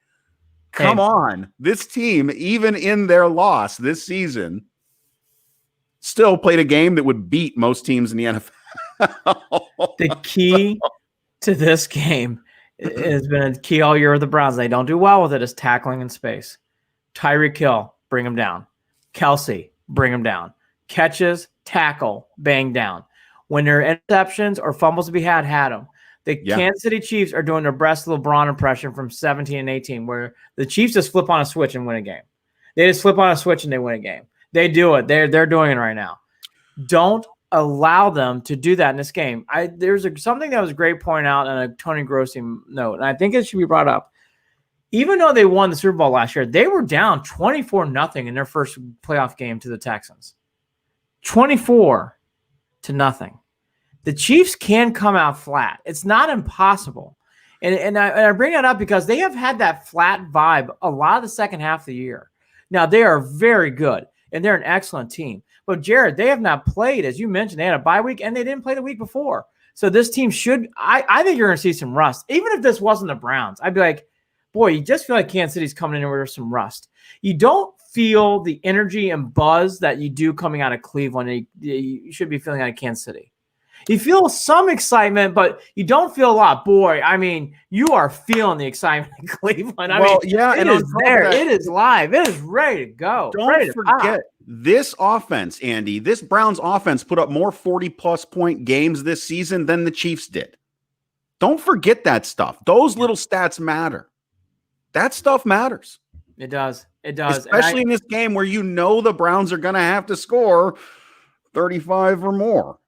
come on. This team, even in their loss this season, still played a game that would beat most teams in the NFL. The key to this game has been a key all year with the Browns. They don't do well with it is tackling in space. Tyreek Hill, bring him down. Kelce, bring him down. Catches, tackle, bang down. When there are interceptions or fumbles to be had them. The Kansas City Chiefs are doing their best LeBron impression from 17 and 18, where the Chiefs just flip on a switch and win a game. They just flip on a switch and they win a game. They do it. They're doing it right now. Don't allow them to do that in this game. There's something that was great pointing out on a Tony Grossi note, and I think it should be brought up. Even though they won the Super Bowl last year, they were down 24-0 in their first playoff game to the Texans. 24-0. The Chiefs can come out flat. It's not impossible. And I bring that up because they have had that flat vibe a lot of the second half of the year. Now, they are very good, and they're an excellent team. But, Jared, they have not played, as you mentioned. They had a bye week, and they didn't play the week before. So this team should – I think you're going to see some rust. Even if this wasn't the Browns, I'd be like, boy, you just feel like Kansas City's coming in with some rust. You don't feel the energy and buzz that you do coming out of Cleveland. You should be feeling out of Kansas City. You feel some excitement, but you don't feel a lot. Boy, I mean, you are feeling the excitement in Cleveland. It is there. It is live. It is ready to go. Don't forget this offense, Andy. This Browns offense put up more 40-plus point games this season than the Chiefs did. Don't forget that stuff. Those little stats matter. That stuff matters. It does. It does. Especially in this game where you know the Browns are going to have to score 35 or more.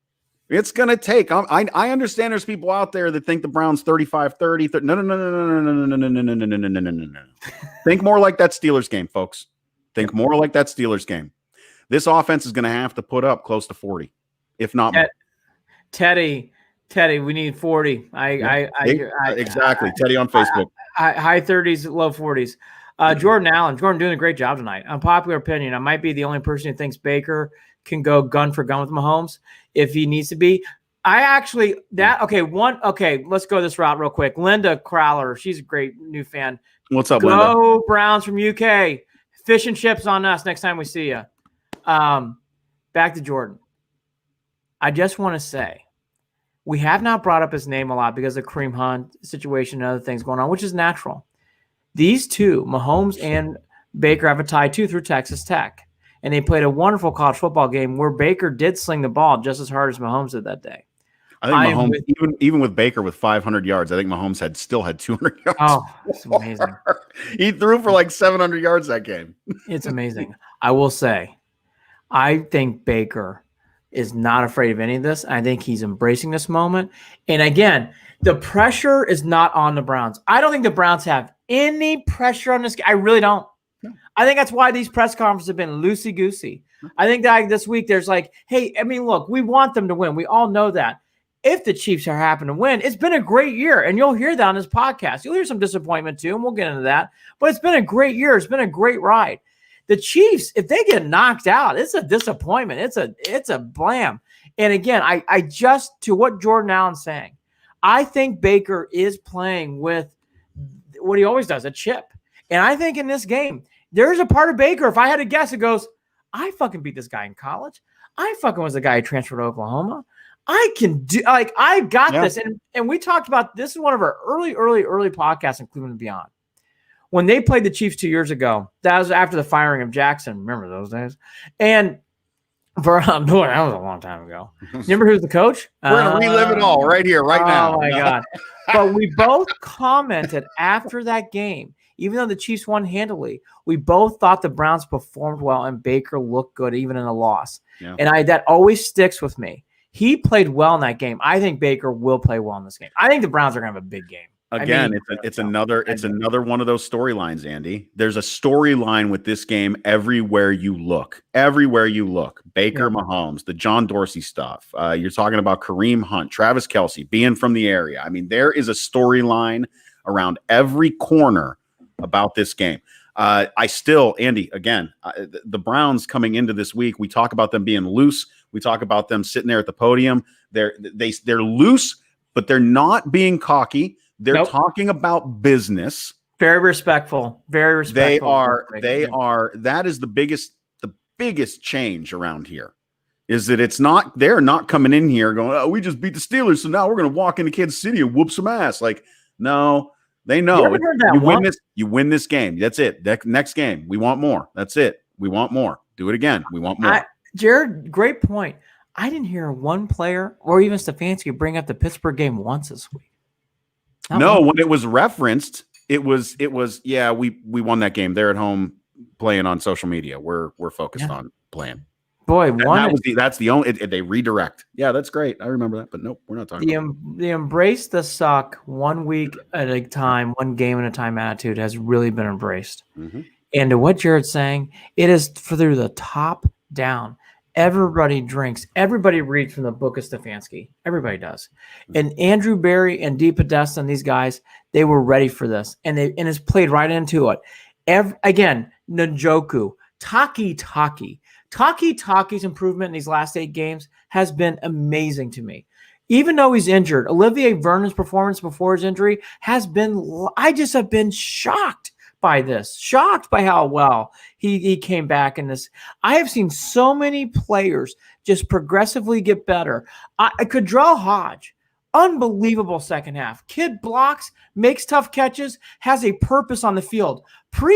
It's going to take. I understand there's people out there that think the Browns 35-30. No. Think more like that Steelers game, folks. Think more like that Steelers game. This offense is going to have to put up close to 40, if not more. Teddy, we need 40. Exactly. Teddy on Facebook. High 30s, low 40s. Jordan Allen doing a great job tonight. Unpopular opinion. I might be the only person who thinks Baker can go gun for gun with Mahomes if he needs to be. Let's go this route real quick. Linda Crowler, she's a great new fan. What's up, Linda? Linda? Go Browns from UK. Fish and chips on us next time we see you. Back to Jordan. I just want to say, we have not brought up his name a lot because of Kareem Hunt situation and other things going on, which is natural. These two, Mahomes and Baker, have a tie too through Texas Tech. And they played a wonderful college football game where Baker did sling the ball just as hard as Mahomes did that day. I think Mahomes, even with Baker with 500 yards, I think Mahomes still had 200 yards. Oh, it's amazing. He threw for like 700 yards that game. It's amazing. I will say, I think Baker is not afraid of any of this. I think he's embracing this moment. And again, the pressure is not on the Browns. I don't think the Browns have any pressure on this game. I really don't. I think that's why these press conferences have been loosey-goosey. I think that this week there's like, hey, I mean, look, we want them to win. We all know that. If the Chiefs are happen to win, it's been a great year, and you'll hear that on this podcast. You'll hear some disappointment too, and we'll get into that. But it's been a great year. It's been a great ride. The Chiefs, if they get knocked out, it's a disappointment. It's a blam. And again, I just, to what Jordan Allen's saying, I think Baker is playing with what he always does, a chip. And I think in this game, there's a part of Baker, if I had to guess, it goes, I fucking beat this guy in college. I fucking was the guy who transferred to Oklahoma. I can do, like, I got this. And we talked about, this is one of our early podcasts in Cleveland and Beyond. When they played the Chiefs 2 years ago, that was after the firing of Jackson. Remember those days? And boy, that was a long time ago. Remember who's the coach? We're going to relive it all right here, right now. Oh, my God. But we both commented after that game, even though the Chiefs won handily, we both thought the Browns performed well and Baker looked good even in a loss. Yeah. And that always sticks with me. He played well in that game. I think Baker will play well in this game. I think the Browns are going to have a big game. Again, it's another one of those storylines, Andy. There's a storyline with this game everywhere you look. Everywhere you look. Baker, Mahomes, the John Dorsey stuff. You're talking about Kareem Hunt, Travis Kelce being from the area. I mean, there is a storyline around every corner about this game. Andy, again, the Browns coming into this week, we talk about them being loose. We talk about them sitting there at the podium. They're loose, but they're not being cocky. They're talking about business. Very respectful. Very respectful. They are. That is the biggest change around here. Is that they're not coming in here going, oh, we just beat the Steelers, so now we're going to walk into Kansas City and whoop some ass. Like, no, they know you win this game. That's it. Next game, we want more. That's it. We want more. Do it again. We want more. Jared, great point. I didn't hear one player or even Stefanski bring up the Pittsburgh game once this week. When it was referenced, it was we won that game. They're at home playing on social media. We're focused on playing. Boy, that's the only they redirect. Yeah, that's great. I remember that, but nope, we're not talking about the embrace the suck 1 week at a time, 1 game at a time attitude has really been embraced. Mm-hmm. And to what Jared's saying, it is through the top down. Everybody drinks. Everybody reads from the book of Stefanski. Everybody does. And Andrew Berry and Dee Podesta and these guys, they were ready for this. And it's played right into it. Again, Njoku, Taki's improvement in these last 8 games has been amazing to me. Even though he's injured, Olivier Vernon's performance before his injury I just have been shocked by this, shocked by how well he came back in this. I have seen so many players just progressively get better. I could draw Hodge, unbelievable second half. Kid blocks, makes tough catches, has a purpose on the field.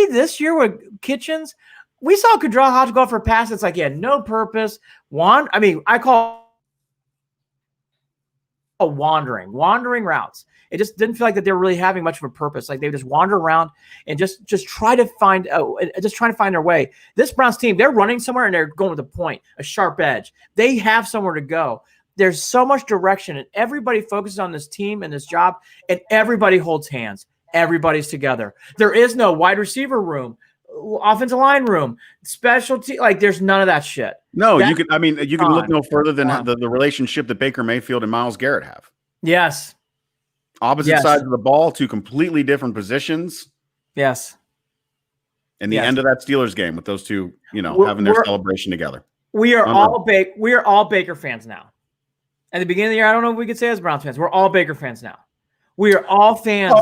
This year with Kitchens, we saw Kadral Hodge go for a pass. It's like he had no purpose. I call wandering routes. It just didn't feel like that they were really having much of a purpose. Like they would just wander around and just try to find their way. This Browns team, they're running somewhere and they're going with a point, a sharp edge. They have somewhere to go. There's so much direction, and everybody focuses on this team and this job, and everybody holds hands. Everybody's together. There is no wide receiver room, offensive line room, specialty. Like there's none of that shit. No, you can look no further than the relationship that Baker Mayfield and Myles Garrett have. Yes. Opposite sides of the ball, 2 completely different positions. Yes. And the end of that Steelers game with those two, having their celebration together. We are all Baker fans now. At the beginning of the year, I don't know if we could say as Browns fans. We're all Baker fans now. We are all fans.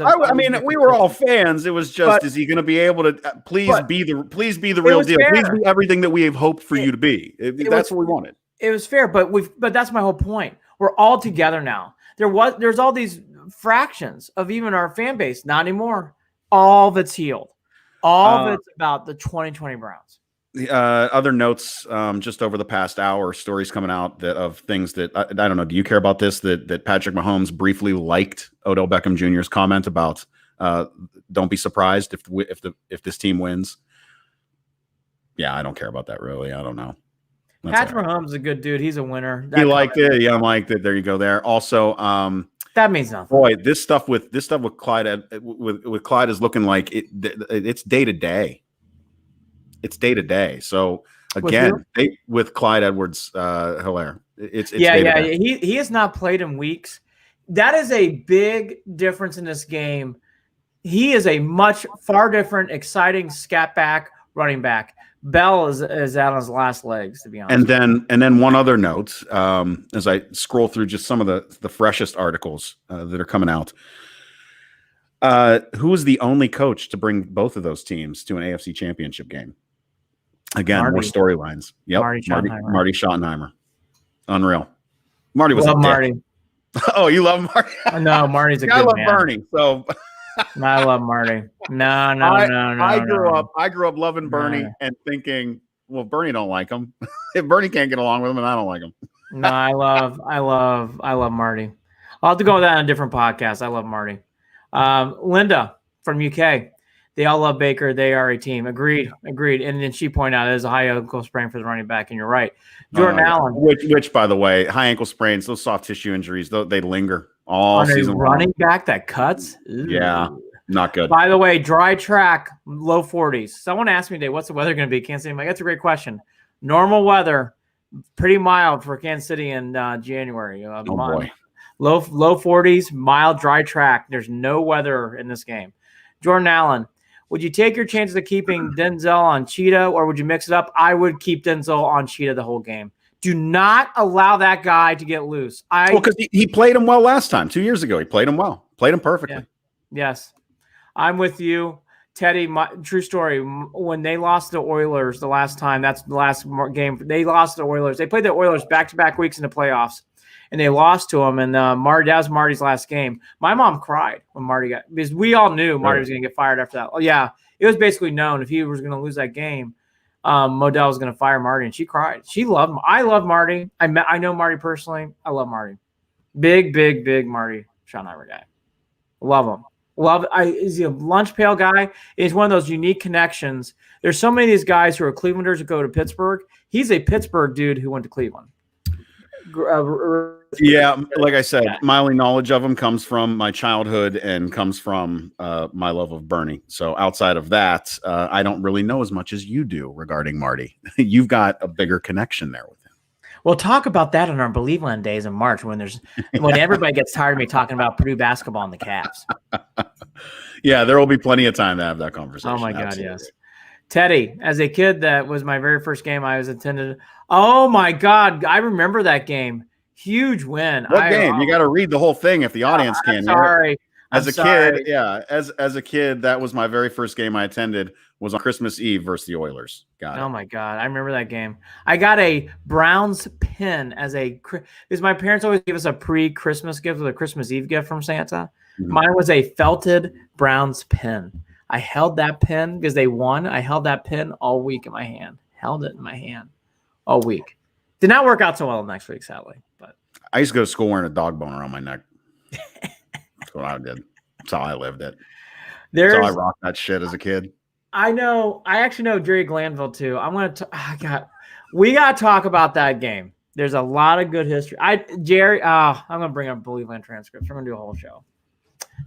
We were all fans. It was just, is he going to be able to please be the real deal? Fair. Please be everything that we have hoped for you to be. That's what we wanted. It was fair, but that's my whole point. We're all together now. There's all these fractions of even our fan base. Not anymore. All of it's healed. All of it's about the 2020 Browns. Other notes, just over the past hour, stories coming out of things that I don't know. Do you care about this? That Patrick Mahomes briefly liked Odell Beckham Jr.'s comment about don't be surprised if this team wins. Yeah, I don't care about that really. I don't know. Patrick Mahomes is a good dude. He's a winner. He liked it. Yeah, I liked it. There you go. There. Also, that means nothing. Boy, this stuff with Clyde with Clyde is looking like it's day to day. It's day to day. So again, with Clyde Edwards-Helaire, it's day-to-day. He has not played in weeks. That is a big difference in this game. He is a far different, exciting scat back running back. Bell is out on his last legs, to be honest. And then one other note, as I scroll through just some of the freshest articles that are coming out. Who was the only coach to bring both of those teams to an AFC Championship game? Again, more storylines. Yep, Marty Schottenheimer. Unreal. Marty was Marty. Oh, you love Marty? No, Marty's a good man. I love Bernie. So I love Marty. No. I grew up loving Bernie and thinking, well, Bernie don't like him. If Bernie can't get along with him, then I don't like him. No, I love Marty. I'll have to go with that on a different podcast. I love Marty. Linda from UK. They all love Baker. They are a team. Agreed. And then she pointed out it is a high ankle sprain for the running back, and you're right. Jordan Allen. Which, by the way, high ankle sprains, those soft tissue injuries, they linger all on a season running long. back that cuts. Yeah, Ooh. not good. By the way, dry track, low 40s. Someone asked me today, what's the weather going to be? Kansas City. I'm like, that's a great question. Normal weather, pretty mild for Kansas City in January. Oh boy. Low 40s, mild, dry track. There's no weather in this game. Jordan Allen, would you take your chances of keeping Denzel on Cheetah, or would you mix it up? I would keep Denzel on Cheetah the whole game. Do not allow that guy to get loose. Because he played him well last time, 2 years ago. He played him well. Played him perfectly. Yeah. Yes. I'm with you. Teddy, true story. When they lost the Oilers the last time, that's the last game. They lost the Oilers. They played the Oilers back-to-back weeks in the playoffs, and they lost to them. And that was Marty's last game. My mom cried when Marty because we all knew Marty was going to get fired after that. Oh, yeah. It was basically known if he was going to lose that game, Modell was going to fire Marty, and she cried. She loved him. I love Marty. I know Marty personally. I love Marty. Big Marty Schottenheimer guy. Love him. Is he a lunch pail guy? He's one of those unique connections. There's so many of these guys who are Clevelanders who go to Pittsburgh. He's a Pittsburgh dude who went to Cleveland. Yeah, like I said, my only knowledge of him comes from my childhood and comes from my love of Bernie. So outside of that, I don't really know as much as you do regarding Marty. You've got a bigger connection there with him. We'll talk about that on our Believeland days in March when everybody gets tired of me talking about Purdue basketball and the Cavs. Yeah, there will be plenty of time to have that conversation. Oh my God, Absolutely. yes. Teddy, as a kid, that was my very first game I was attended. Oh my God, I remember that game. Huge win. What game? You got to read the whole thing if the audience can. Sorry. As a kid, as a kid, that was my very first game I attended. Was on Christmas Eve versus the Oilers. Got it. Oh my God, I remember that game. I got a Browns pin because my parents always give us a pre-Christmas gift with a Christmas Eve gift from Santa. Mm-hmm. Mine was a felted Browns pin. I held that pin because they won. I held that pin all week in my hand. Held it in my hand all week. Did not work out so well next week, sadly. But I used to go to school wearing a dog bone around my neck. That's what I did. That's how I lived it. That's how I rocked that shit as a kid. I know. I actually know Jerry Glanville too. We got to talk about that game. There's a lot of good history. I'm going to bring up Believeland transcripts. We're going to do a whole show.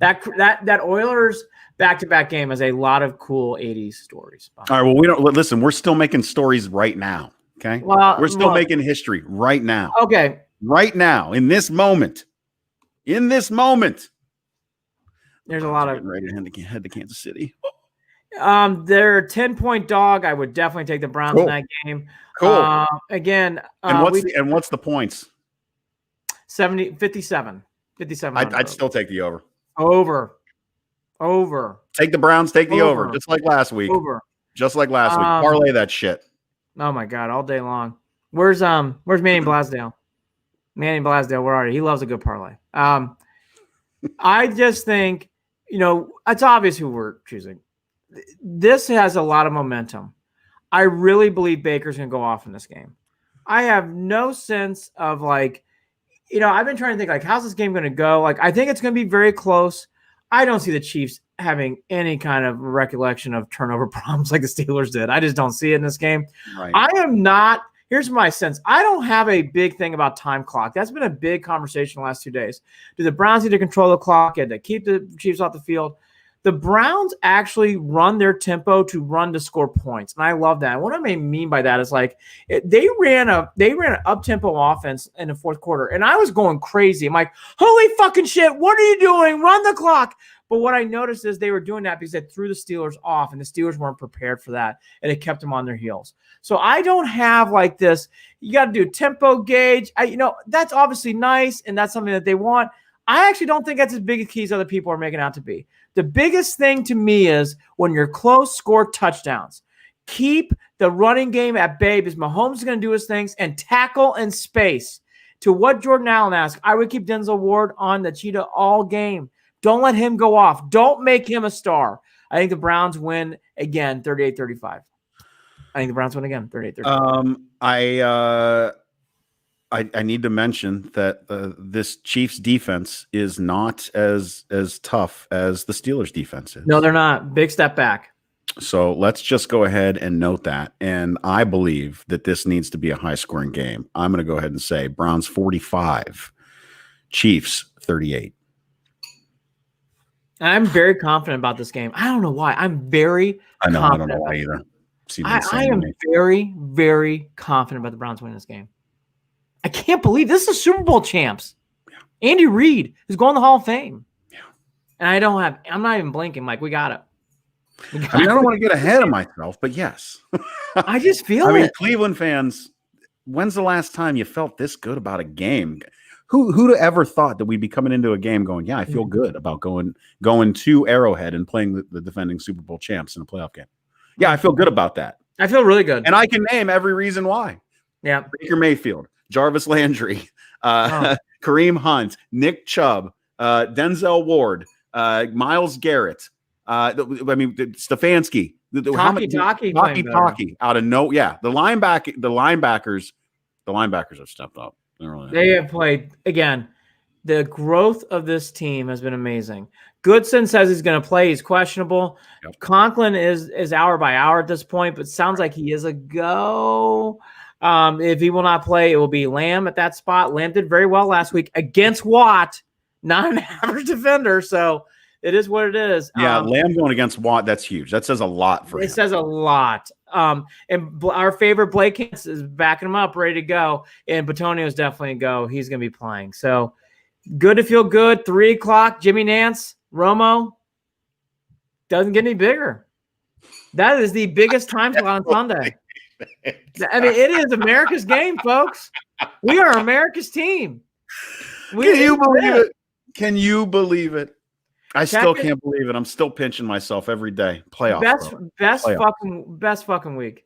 That Oilers back-to-back game has a lot of cool 80s stories. All right. Well, we don't listen. We're still making stories right now. Okay. Well, we're still making history right now. Okay. Right now, in this moment. There's a lot of ready to head to Kansas City. They're a 10-point dog. I would definitely take the Browns in that game. Cool. Again, what's the points? 57. I'd still take the over. Over. Take the Browns. Take the over. Just like last week. Just like last week. Parlay that shit. Oh my God, all day long. Where's Manny Blasdale? Manny Blasdale, where are you? He loves a good parlay. I just think, it's obvious who we're choosing. This has a lot of momentum. I really believe Baker's going to go off in this game. I have no sense of I've been trying to think how's this game going to go? I think it's going to be very close. I don't see the Chiefs having any kind of recollection of turnover problems like the Steelers did. I just don't see it in this game. Right. Here's my sense. I don't have a big thing about time clock. That's been a big conversation the last 2 days. Do the Browns need to control the clock and to keep the Chiefs off the field? The Browns actually run their tempo to score points, and I love that. And what I mean by that is they ran an up-tempo offense in the fourth quarter, and I was going crazy. I'm like, holy fucking shit, what are you doing? Run the clock. But what I noticed is they were doing that because they threw the Steelers off, and the Steelers weren't prepared for that, and it kept them on their heels. So I don't have this. You got to do tempo gauge. That's obviously nice, and that's something that they want. I actually don't think that's as big a key as other people are making out to be. The biggest thing to me is when you're close, score touchdowns. Keep the running game at bay because Mahomes is going to do his things and tackle in space. To what Jordan Allen asked, I would keep Denzel Ward on the Cheetah all game. Don't let him go off. Don't make him a star. I think the Browns win again, 38-35. I think the Browns win again, 38-35. I need to mention that this Chiefs defense is not as tough as the Steelers defense is. No, they're not. Big step back. So let's just go ahead and note that. And I believe that this needs to be a high-scoring game. I'm going to go ahead and say Browns 45, Chiefs 38. I'm very confident about this game. I don't know why. I'm very confident. I don't know why either. I am very, very confident about the Browns winning this game. I can't believe this is Super Bowl champs. Yeah. Andy Reid is going to the Hall of Fame. Yeah. And I'm not even blinking, Mike. We got it. I don't want to get ahead of myself, but yes. I just feel it. I mean, Cleveland fans, when's the last time you felt this good about a game? Who'd ever thought that we'd be coming into a game going, yeah, I feel good about going to Arrowhead and playing the defending Super Bowl champs in a playoff game. Yeah, I feel good about that. I feel really good. And I can name every reason why. Yeah. Baker Mayfield, Jarvis Landry, Kareem Hunt, Nick Chubb, Denzel Ward, Myles Garrett. Stefanski. Talkie out of no. Yeah, the linebackers have stepped up. They have played again. The growth of this team has been amazing. Goodson says he's going to play. He's questionable. Yep. Conklin is hour by hour at this point, but sounds like he is a go. If he will not play, it will be Lamb at that spot. Lamb did very well last week against Watt, not an average defender. So it is what it is. Yeah, Lamb going against Watt, that's huge. That says a lot for him. It says a lot. And our favorite Blake Hance is backing him up, ready to go. And Batonio is definitely a go. He's going to be playing. So good to feel good. 3 o'clock, Jimmy Nance, Romo. Doesn't get any bigger. That is the biggest time slot on Sunday. I mean, it is America's game, folks. We are America's team. Can you believe it? Can you believe it? I still can't believe it. I'm still pinching myself every day. Playoffs. Best fucking week.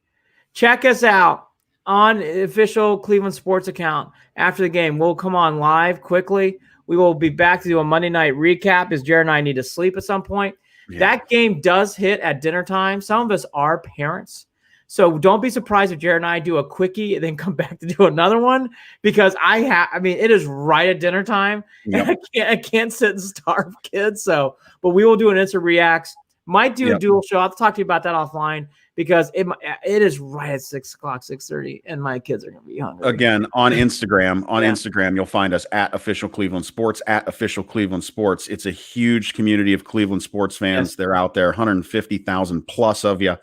Check us out on the official Cleveland Sports account after the game. We'll come on live quickly. We will be back to do a Monday night recap as Jared and I need to sleep at some point. Yeah. That game does hit at dinner time. Some of us are parents. So don't be surprised if Jared and I do a quickie and then come back to do another one because it is right at dinner time. Yep. And I can't sit and starve kids. So, but we will do an instant reacts. Might do a dual show. I'll talk to you about that offline because it is right at 6 o'clock, 6:30, and my kids are going to be hungry. Again, on Instagram, Instagram, you'll find us at Official Cleveland Sports, at Official Cleveland Sports. It's a huge community of Cleveland sports fans. Yes. They're out there, 150,000 plus of you.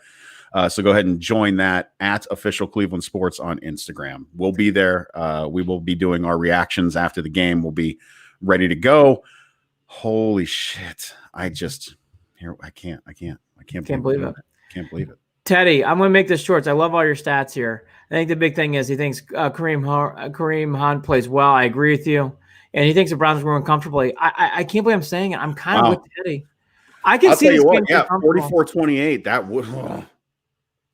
So go ahead and join that at Official Cleveland Sports on Instagram. We'll be there. We will be doing our reactions after the game. We'll be ready to go. Holy shit. I can't believe it. Can't believe it. Teddy, I'm going to make this short. I love all your stats here. I think the big thing is he thinks Kareem Hunt plays well. I agree with you. And he thinks the Browns are going comfortably. I can't believe I'm saying it. I'm kind of with Teddy. I can see this game. Yeah, 44-28. That would.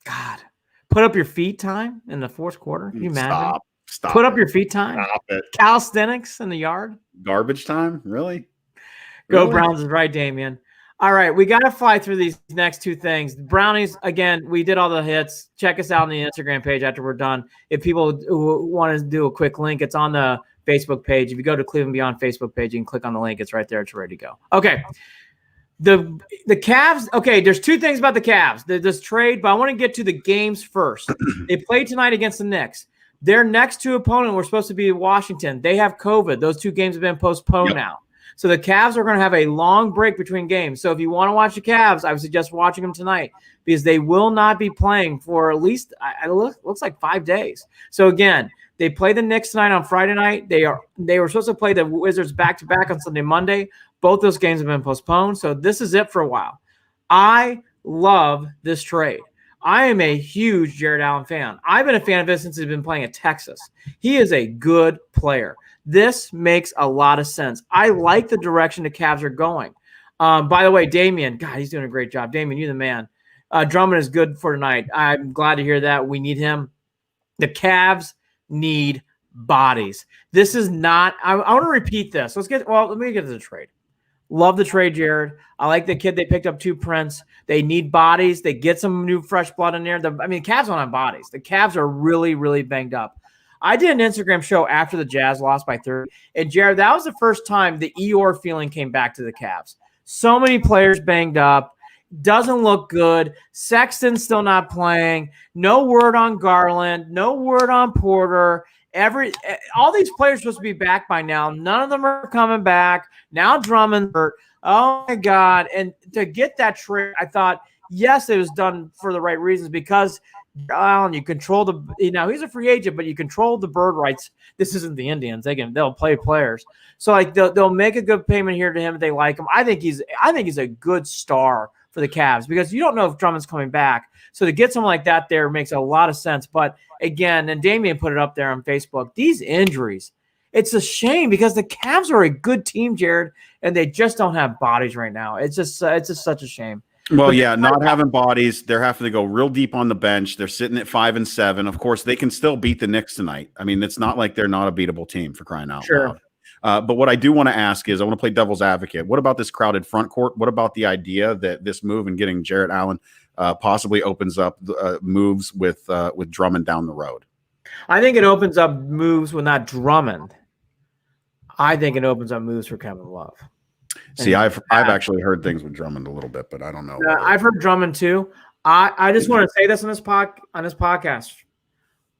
God, put up your feet time in the fourth quarter. Can you imagine? Stop. Put up your feet time. Stop it. Calisthenics in the yard. Garbage time. Really? Go Browns is right, Damien. All right, we got to fly through these next two things. Brownies, again, we did all the hits. Check us out on the Instagram page after we're done. If people want to do a quick link, it's on the Facebook page. If you go to Cleveland Beyond Facebook page, you can click on the link. It's right there. It's ready to go. Okay. The Cavs, okay, there's two things about the Cavs, this trade, but I want to get to the games first. They played tonight against the Knicks. Their next two opponent were supposed to be Washington. They have COVID. Those two games have been postponed now. So the Cavs are going to have a long break between games. So if you want to watch the Cavs, I would suggest watching them tonight because they will not be playing for at least, looks like 5 days. So again, they play the Knicks tonight on Friday night. They were supposed to play the Wizards back-to-back on Sunday, Monday. Both those games have been postponed, so this is it for a while. I love this trade. I am a huge Jared Allen fan. I've been a fan of his since he's been playing at Texas. He is a good player. This makes a lot of sense. I like the direction the Cavs are going. By the way, Damien, God, he's doing a great job. Damien, you're the man. Drummond is good for tonight. I'm glad to hear that. We need him. The Cavs need bodies. This is not – I want to repeat this. Let me get to the trade. Love the trade, Jared. I like the kid they picked up, two Prince. They need bodies. They get some new fresh blood in there. The Cavs don't have bodies. The Cavs are really, really banged up. I did an Instagram show after the Jazz lost by 30. And, Jared, that was the first time the Eeyore feeling came back to the Cavs. So many players banged up. Doesn't look good. Sexton's still not playing. No word on Garland. No word on Porter. All these players are supposed to be back by now. None of them are coming back. Now Drummond's hurt. Oh my God. And to get that trade, I thought, yes, it was done for the right reasons because Allen, you control he's a free agent, but you control the bird rights. This isn't the Indians. They'll play players. So like they'll make a good payment here to him if they like him. I think he's a good star for the Cavs because you don't know if Drummond's coming back. So to get someone like that there makes a lot of sense. But again, and Damian put it up there on Facebook, these injuries, it's a shame because the Cavs are a good team, Jared, and they just don't have bodies right now. It's just such a shame. Well, yeah, not having bodies, they're having to go real deep on the bench. They're sitting at 5-7. Of course, they can still beat the Knicks tonight. I mean, it's not like they're not a beatable team for crying out loud. But what I do want to ask is, I want to play devil's advocate. What about this crowded front court? What about the idea that this move and getting Jared Allen possibly opens up moves with Drummond down the road? I think it opens up moves with not Drummond. I think it opens up moves for Kevin Love. See, I've actually heard things with Drummond a little bit, but I don't know. I've heard Drummond too. I just want to say this on this podcast.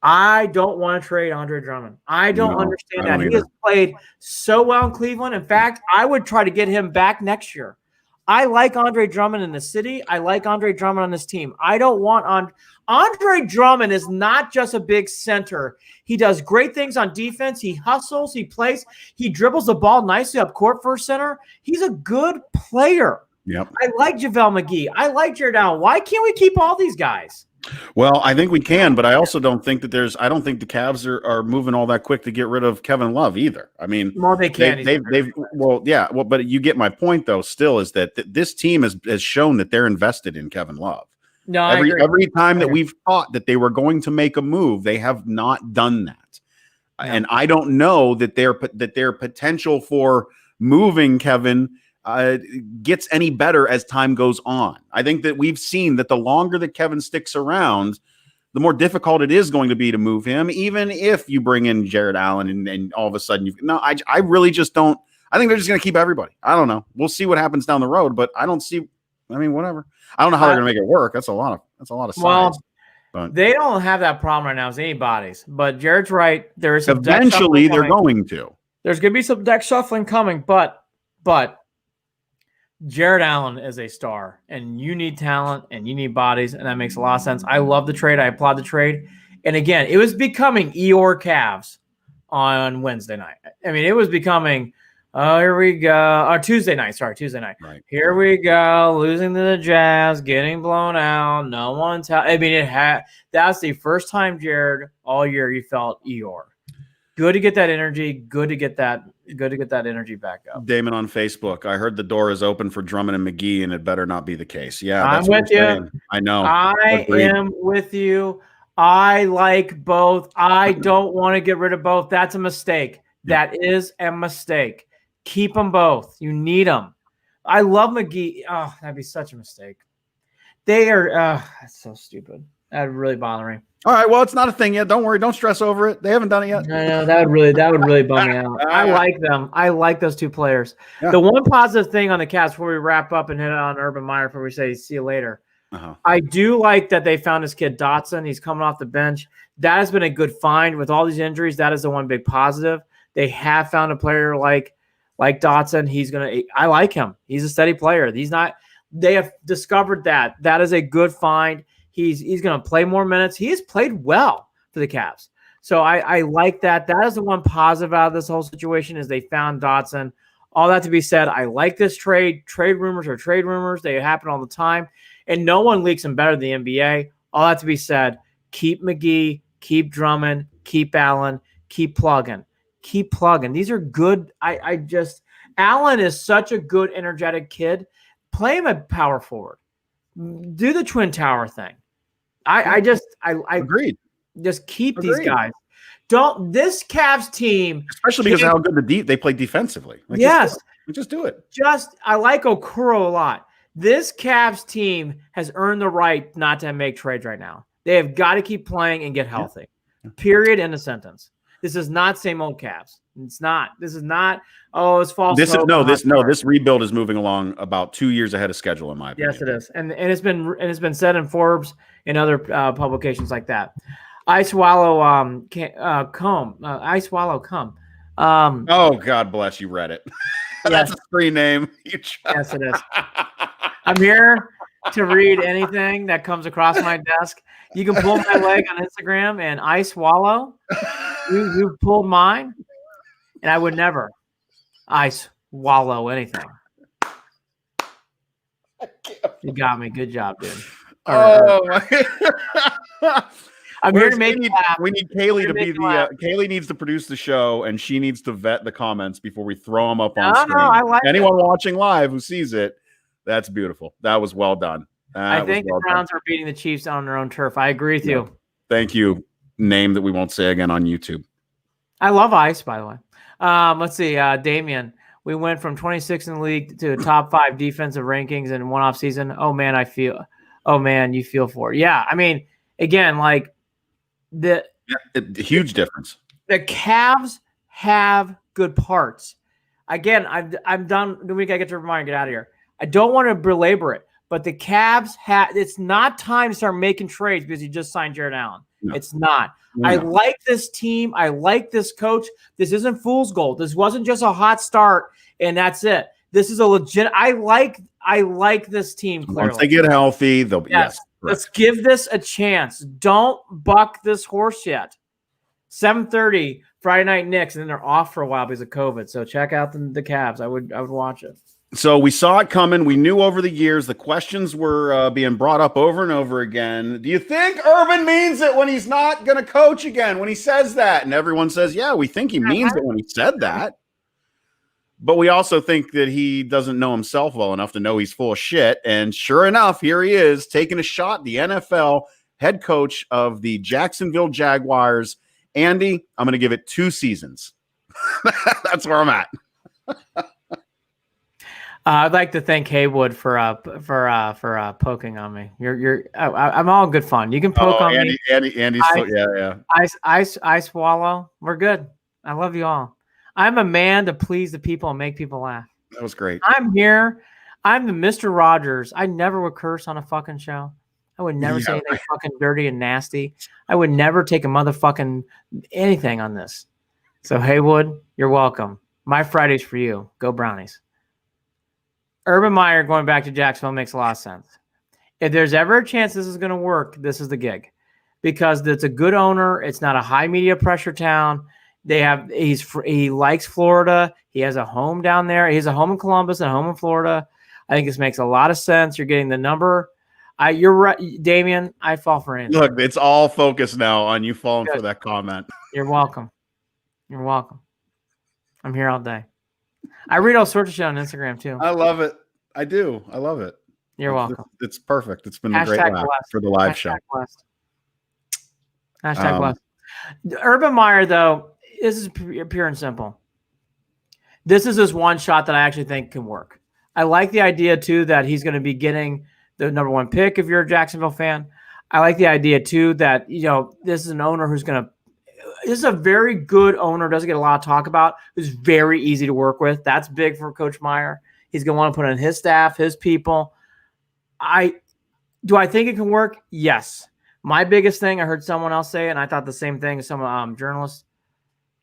I don't want to trade Andre Drummond. I don't understand that. He has played so well in Cleveland. In fact, I would try to get him back next year. I like Andre Drummond in the city. I like Andre Drummond on this team. I don't want Andre Drummond is not just a big center. He does great things on defense. He hustles. He plays. He dribbles the ball nicely up court for a center. He's a good player. Yep. I like JaVale McGee. I like Jared Allen. Why can't we keep all these guys? Well, I think we can, but I also don't think that I don't think the Cavs are moving all that quick to get rid of Kevin Love either. I mean, well, they can. But you get my point though. Still, is that this team has shown that they're invested in Kevin Love. No, every time that we've thought that they were going to make a move, they have not done that. No. And I don't know that their potential for moving Kevin gets any better as time goes on. I think that we've seen that the longer that Kevin sticks around, the more difficult it is going to be to move him, even if you bring in Jared Allen and all of a sudden I really just don't. I think they're just going to keep everybody. I don't know. We'll see what happens down the road, but I don't see. I mean, whatever. I don't know how they're going to make it work. That's a lot of size. Well, but they don't have that problem right now as anybody's. But Jared's right. There is eventually they're going to. There's going to be some deck shuffling coming, but Jared Allen is a star, and you need talent, and you need bodies, and that makes a lot of sense. I love the trade. I applaud the trade. And again, it was becoming Eeyore Cavs on Wednesday night. I mean, it was becoming, here we go. Or Tuesday night. Right. Here we go. Losing to the Jazz, getting blown out. No one's. That's the first time, Jared, all year you felt Eeyore. Good to get that energy. Good to get that energy back up. Damon on Facebook. I heard the door is open for Drummond and McGee, and it better not be the case. Yeah, I'm with you. I know. I am with you. I like both. I don't want to get rid of both. That's a mistake. That is a mistake. Keep them both. You need them. I love McGee. Oh, that'd be such a mistake. They are. That's so stupid. That'd really bother me. All right, well, it's not a thing yet. Don't worry. Don't stress over it. They haven't done it yet. No, that would really bum me out. I like them. I like those two players. Yeah. The one positive thing on the Cavs before we wrap up and hit on Urban Meyer before we say see you later. I do like that they found this kid Dotson. He's coming off the bench. That has been a good find with all these injuries. That is the one big positive. They have found a player like Dotson. I like him. He's a steady player. They have discovered that. That is a good find. He's going to play more minutes. He has played well for the Cavs. So I like that. That is the one positive out of this whole situation is they found Dotson. All that to be said, I like this trade. Trade rumors are trade rumors. They happen all the time. And no one leaks them better than the NBA. All that to be said, keep McGee, keep Drummond, keep Allen, keep plugging. Keep plugging. These are good. Allen is such a good, energetic kid. Play him at power forward. Do the Twin Tower thing. I agreed. Just keep these guys. This Cavs team, especially because of how good they play defensively. Just do it. I like Okoro a lot. This Cavs team has earned the right not to make trades right now. They have got to keep playing and get healthy. Yeah. Period. End of sentence. This is not same old Cavs. It's not. This is not. Oh, it's false. This rebuild is moving along about 2 years ahead of schedule, in my opinion. Yes, it is, and it's been said in Forbes and other publications like that. I swallow comb. I swallow cum. Oh, God bless you, Reddit. That's Yes, a screen name. yes, it is. I'm here to read anything that comes across my desk. You can pull my leg on Instagram, and I swallow. You pulled mine, and I would never. I swallow anything. You got me. Good job, dude. Oh my. I'm here to make you laugh. We need Kaylee to be the Kaylee needs to produce the show, and she needs to vet the comments before we throw them up on screen. I like anyone watching live who sees it. That's beautiful. That was well done. I think the Browns are beating the Chiefs on their own turf. I agree with you. Thank you. Name that we won't say again on YouTube. I love ice, by the way. Let's see, Damian. We went from 26 in the league to top 5 defensive rankings in one off season. Oh man, you feel for it. Yeah, I mean, again, like huge difference. The Cavs have good parts. Again, I'm done. The week I get to remind, get out of here. I don't want to belabor it, but the Cavs it's not time to start making trades because you just signed Jared Allen. No. It's not. No. I like this team. I like this coach. This isn't fool's gold. This wasn't just a hot start and that's it. This is a legit. I like this team. Clearly. Once they get healthy, they'll be. Yes. Let's give this a chance. Don't buck this horse yet. 7:30 Friday night Knicks, and then they're off for a while because of COVID. So check out the Cavs. I would watch it. So we saw it coming. We knew over the years the questions were being brought up over and over again. Do you think Urban means it when he's not going to coach again, when he says that? And everyone says, yeah, we think he means it when he said that. But we also think that he doesn't know himself well enough to know he's full of shit. And sure enough, here he is taking a shot. The NFL head coach of the Jacksonville Jaguars. Andy, I'm going to give it 2 seasons. That's where I'm at. I'd like to thank Haywood for poking on me. I'm all good fun. You can poke on me. Andy's I swallow. We're good. I love you all. I'm a man to please the people and make people laugh. That was great. I'm here. I'm the Mr. Rogers. I never would curse on a fucking show. I would never say anything fucking dirty and nasty. I would never take a motherfucking anything on this. So Haywood, you're welcome. My Friday's for you. Go Brownies. Urban Meyer going back to Jacksonville makes a lot of sense. If there's ever a chance this is going to work, this is the gig. Because it's a good owner. It's not a high media pressure town. He likes Florida. He has a home down there. He has a home in Columbus and a home in Florida. I think this makes a lot of sense. You're getting the number. You're right, Damian. I fall for anything. Look, it's all focused now on you falling for that comment. You're welcome. You're welcome. I'm here all day. I read all sorts of shit on Instagram too. I love it. I do. I love it. You're welcome. It's perfect. It's been a great laugh for the live show. Blessed. Hashtag blessed. Urban Meyer, though, this is pure and simple. This is just one shot that I actually think can work. I like the idea, too, that he's going to be getting the number 1 pick if you're a Jacksonville fan. I like the idea, too, that, this is an owner who's going to – this is a very good owner, doesn't get a lot of talk about, who's very easy to work with. That's big for Coach Meyer. He's going to want to put on his staff, his people. Do I think it can work? Yes. My biggest thing, I heard someone else say, and I thought the same thing as some journalists,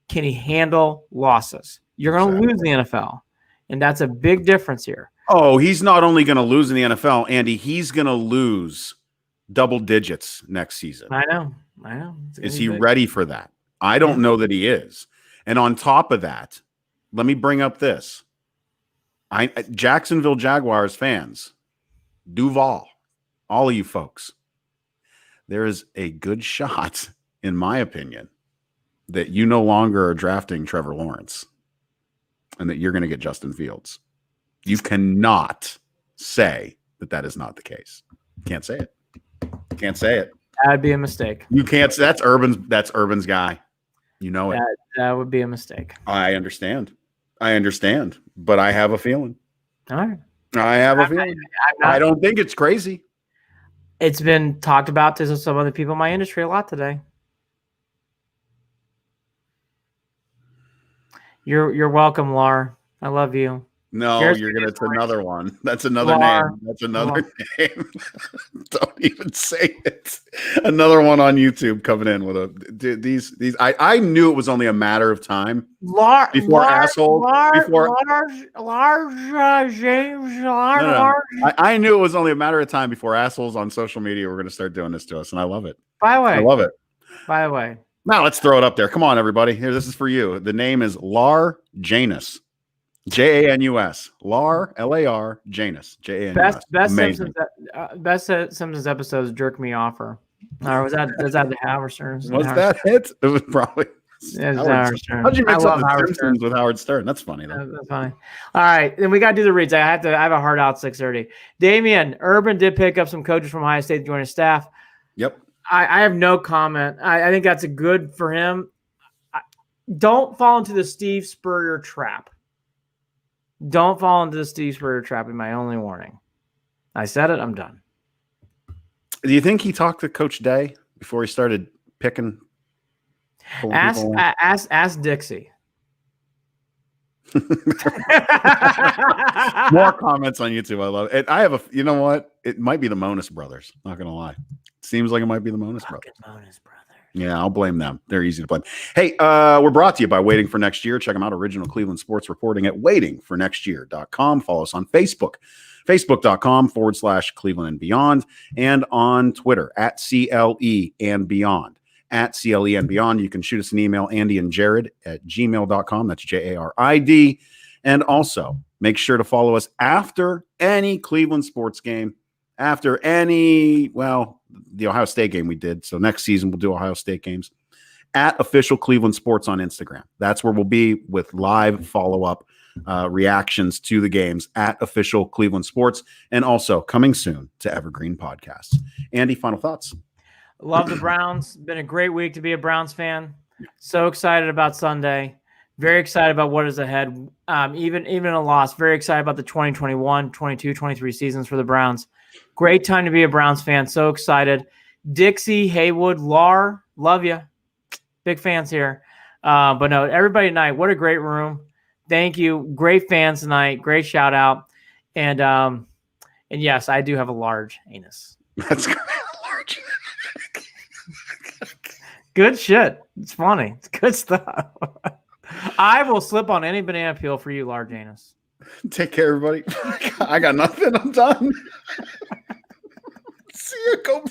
can he handle losses? You're going to lose the NFL, and that's a big difference here. Oh, he's not only going to lose in the NFL, Andy, he's going to lose double digits next season. I know. Is he ready for that? I don't know that he is. And on top of that, let me bring up this. Jacksonville Jaguars fans, Duval, all of you folks, there is a good shot, in my opinion, that you no longer are drafting Trevor Lawrence and that you're going to get Justin Fields. You cannot say that is not the case. Can't say it. Can't say it. That'd be a mistake. You can't. That's Urban's guy. You know it. That would be a mistake. I understand. But I have a feeling. All right. I have a feeling. I don't think it's crazy. It's been talked about to some other people in my industry a lot today. You're welcome, Lar. I love you. No, Here's you're gonna. It's another one. That's another Lar. name. That's another name. Don't even say it. Another one on YouTube coming in with a dude, these. I knew it was only a matter of time Lar, before Lar, asshole. Lar, Before James, no. I knew it was only a matter of time before assholes on social media were going to start doing this to us, and I love it. By the I way, love it. Now let's throw it up there. Come on, everybody. Here, this is for you. The name is Lar Janus. Janus. Lar, Lar, Janus. Janus. best Simpsons episodes jerk me off. Or was that the Howard Stern? Was that it? It was probably. Howard Stern. How'd you mix up the Howard Simpsons Stern. with Howard Stern? That's funny though. That's funny. All right, then we got to do the reads. I have a hard out 6:30. Damian Urban did pick up some coaches from Ohio State to join his staff. Yep. I have no comment. I think that's a good for him. Don't fall into the Steve Spurrier trap. Don't fall into the Steve Spurrier trap. Is my only warning. I said it. I'm done. Do you think he talked to Coach Day before he started picking? Ask Dixie. More comments on YouTube. I love it. I have you know what? It might be the Monis brothers. Not gonna lie. Seems like it might be the Monis brothers. Yeah, I'll blame them. They're easy to blame. Hey, we're brought to you by Waiting for Next Year. Check them out. Original Cleveland Sports Reporting at waitingfornextyear.com. Follow us on Facebook, facebook.com/Cleveland and Beyond, and on Twitter at CLE and Beyond. At CLE and Beyond. You can shoot us an email, Andy and Jarid at gmail.com. That's Jarid. And also make sure to follow us after any Cleveland sports game, after any, the Ohio State game we did. So next season we'll do Ohio State games at Official Cleveland Sports on Instagram. That's where we'll be with live follow-up reactions to the games at Official Cleveland Sports, and also coming soon to Evergreen Podcasts. Andy, final thoughts? Love the Browns. Been a great week to be a Browns fan. So excited about Sunday. Very excited about what is ahead. Even a loss. Very excited about the 2021, 22, 23 seasons for the Browns. Great time to be a Browns fan. So excited. Dixie, Haywood, Lar, love you. Big fans here. But no, everybody tonight, what a great room. Thank you. Great fans tonight. Great shout out. And yes, I do have a large anus. That's great. Large. Good shit. It's funny. It's good stuff. I will slip on any banana peel for you, large anus. Take care, everybody. I got nothing. I'm done. See you. Go.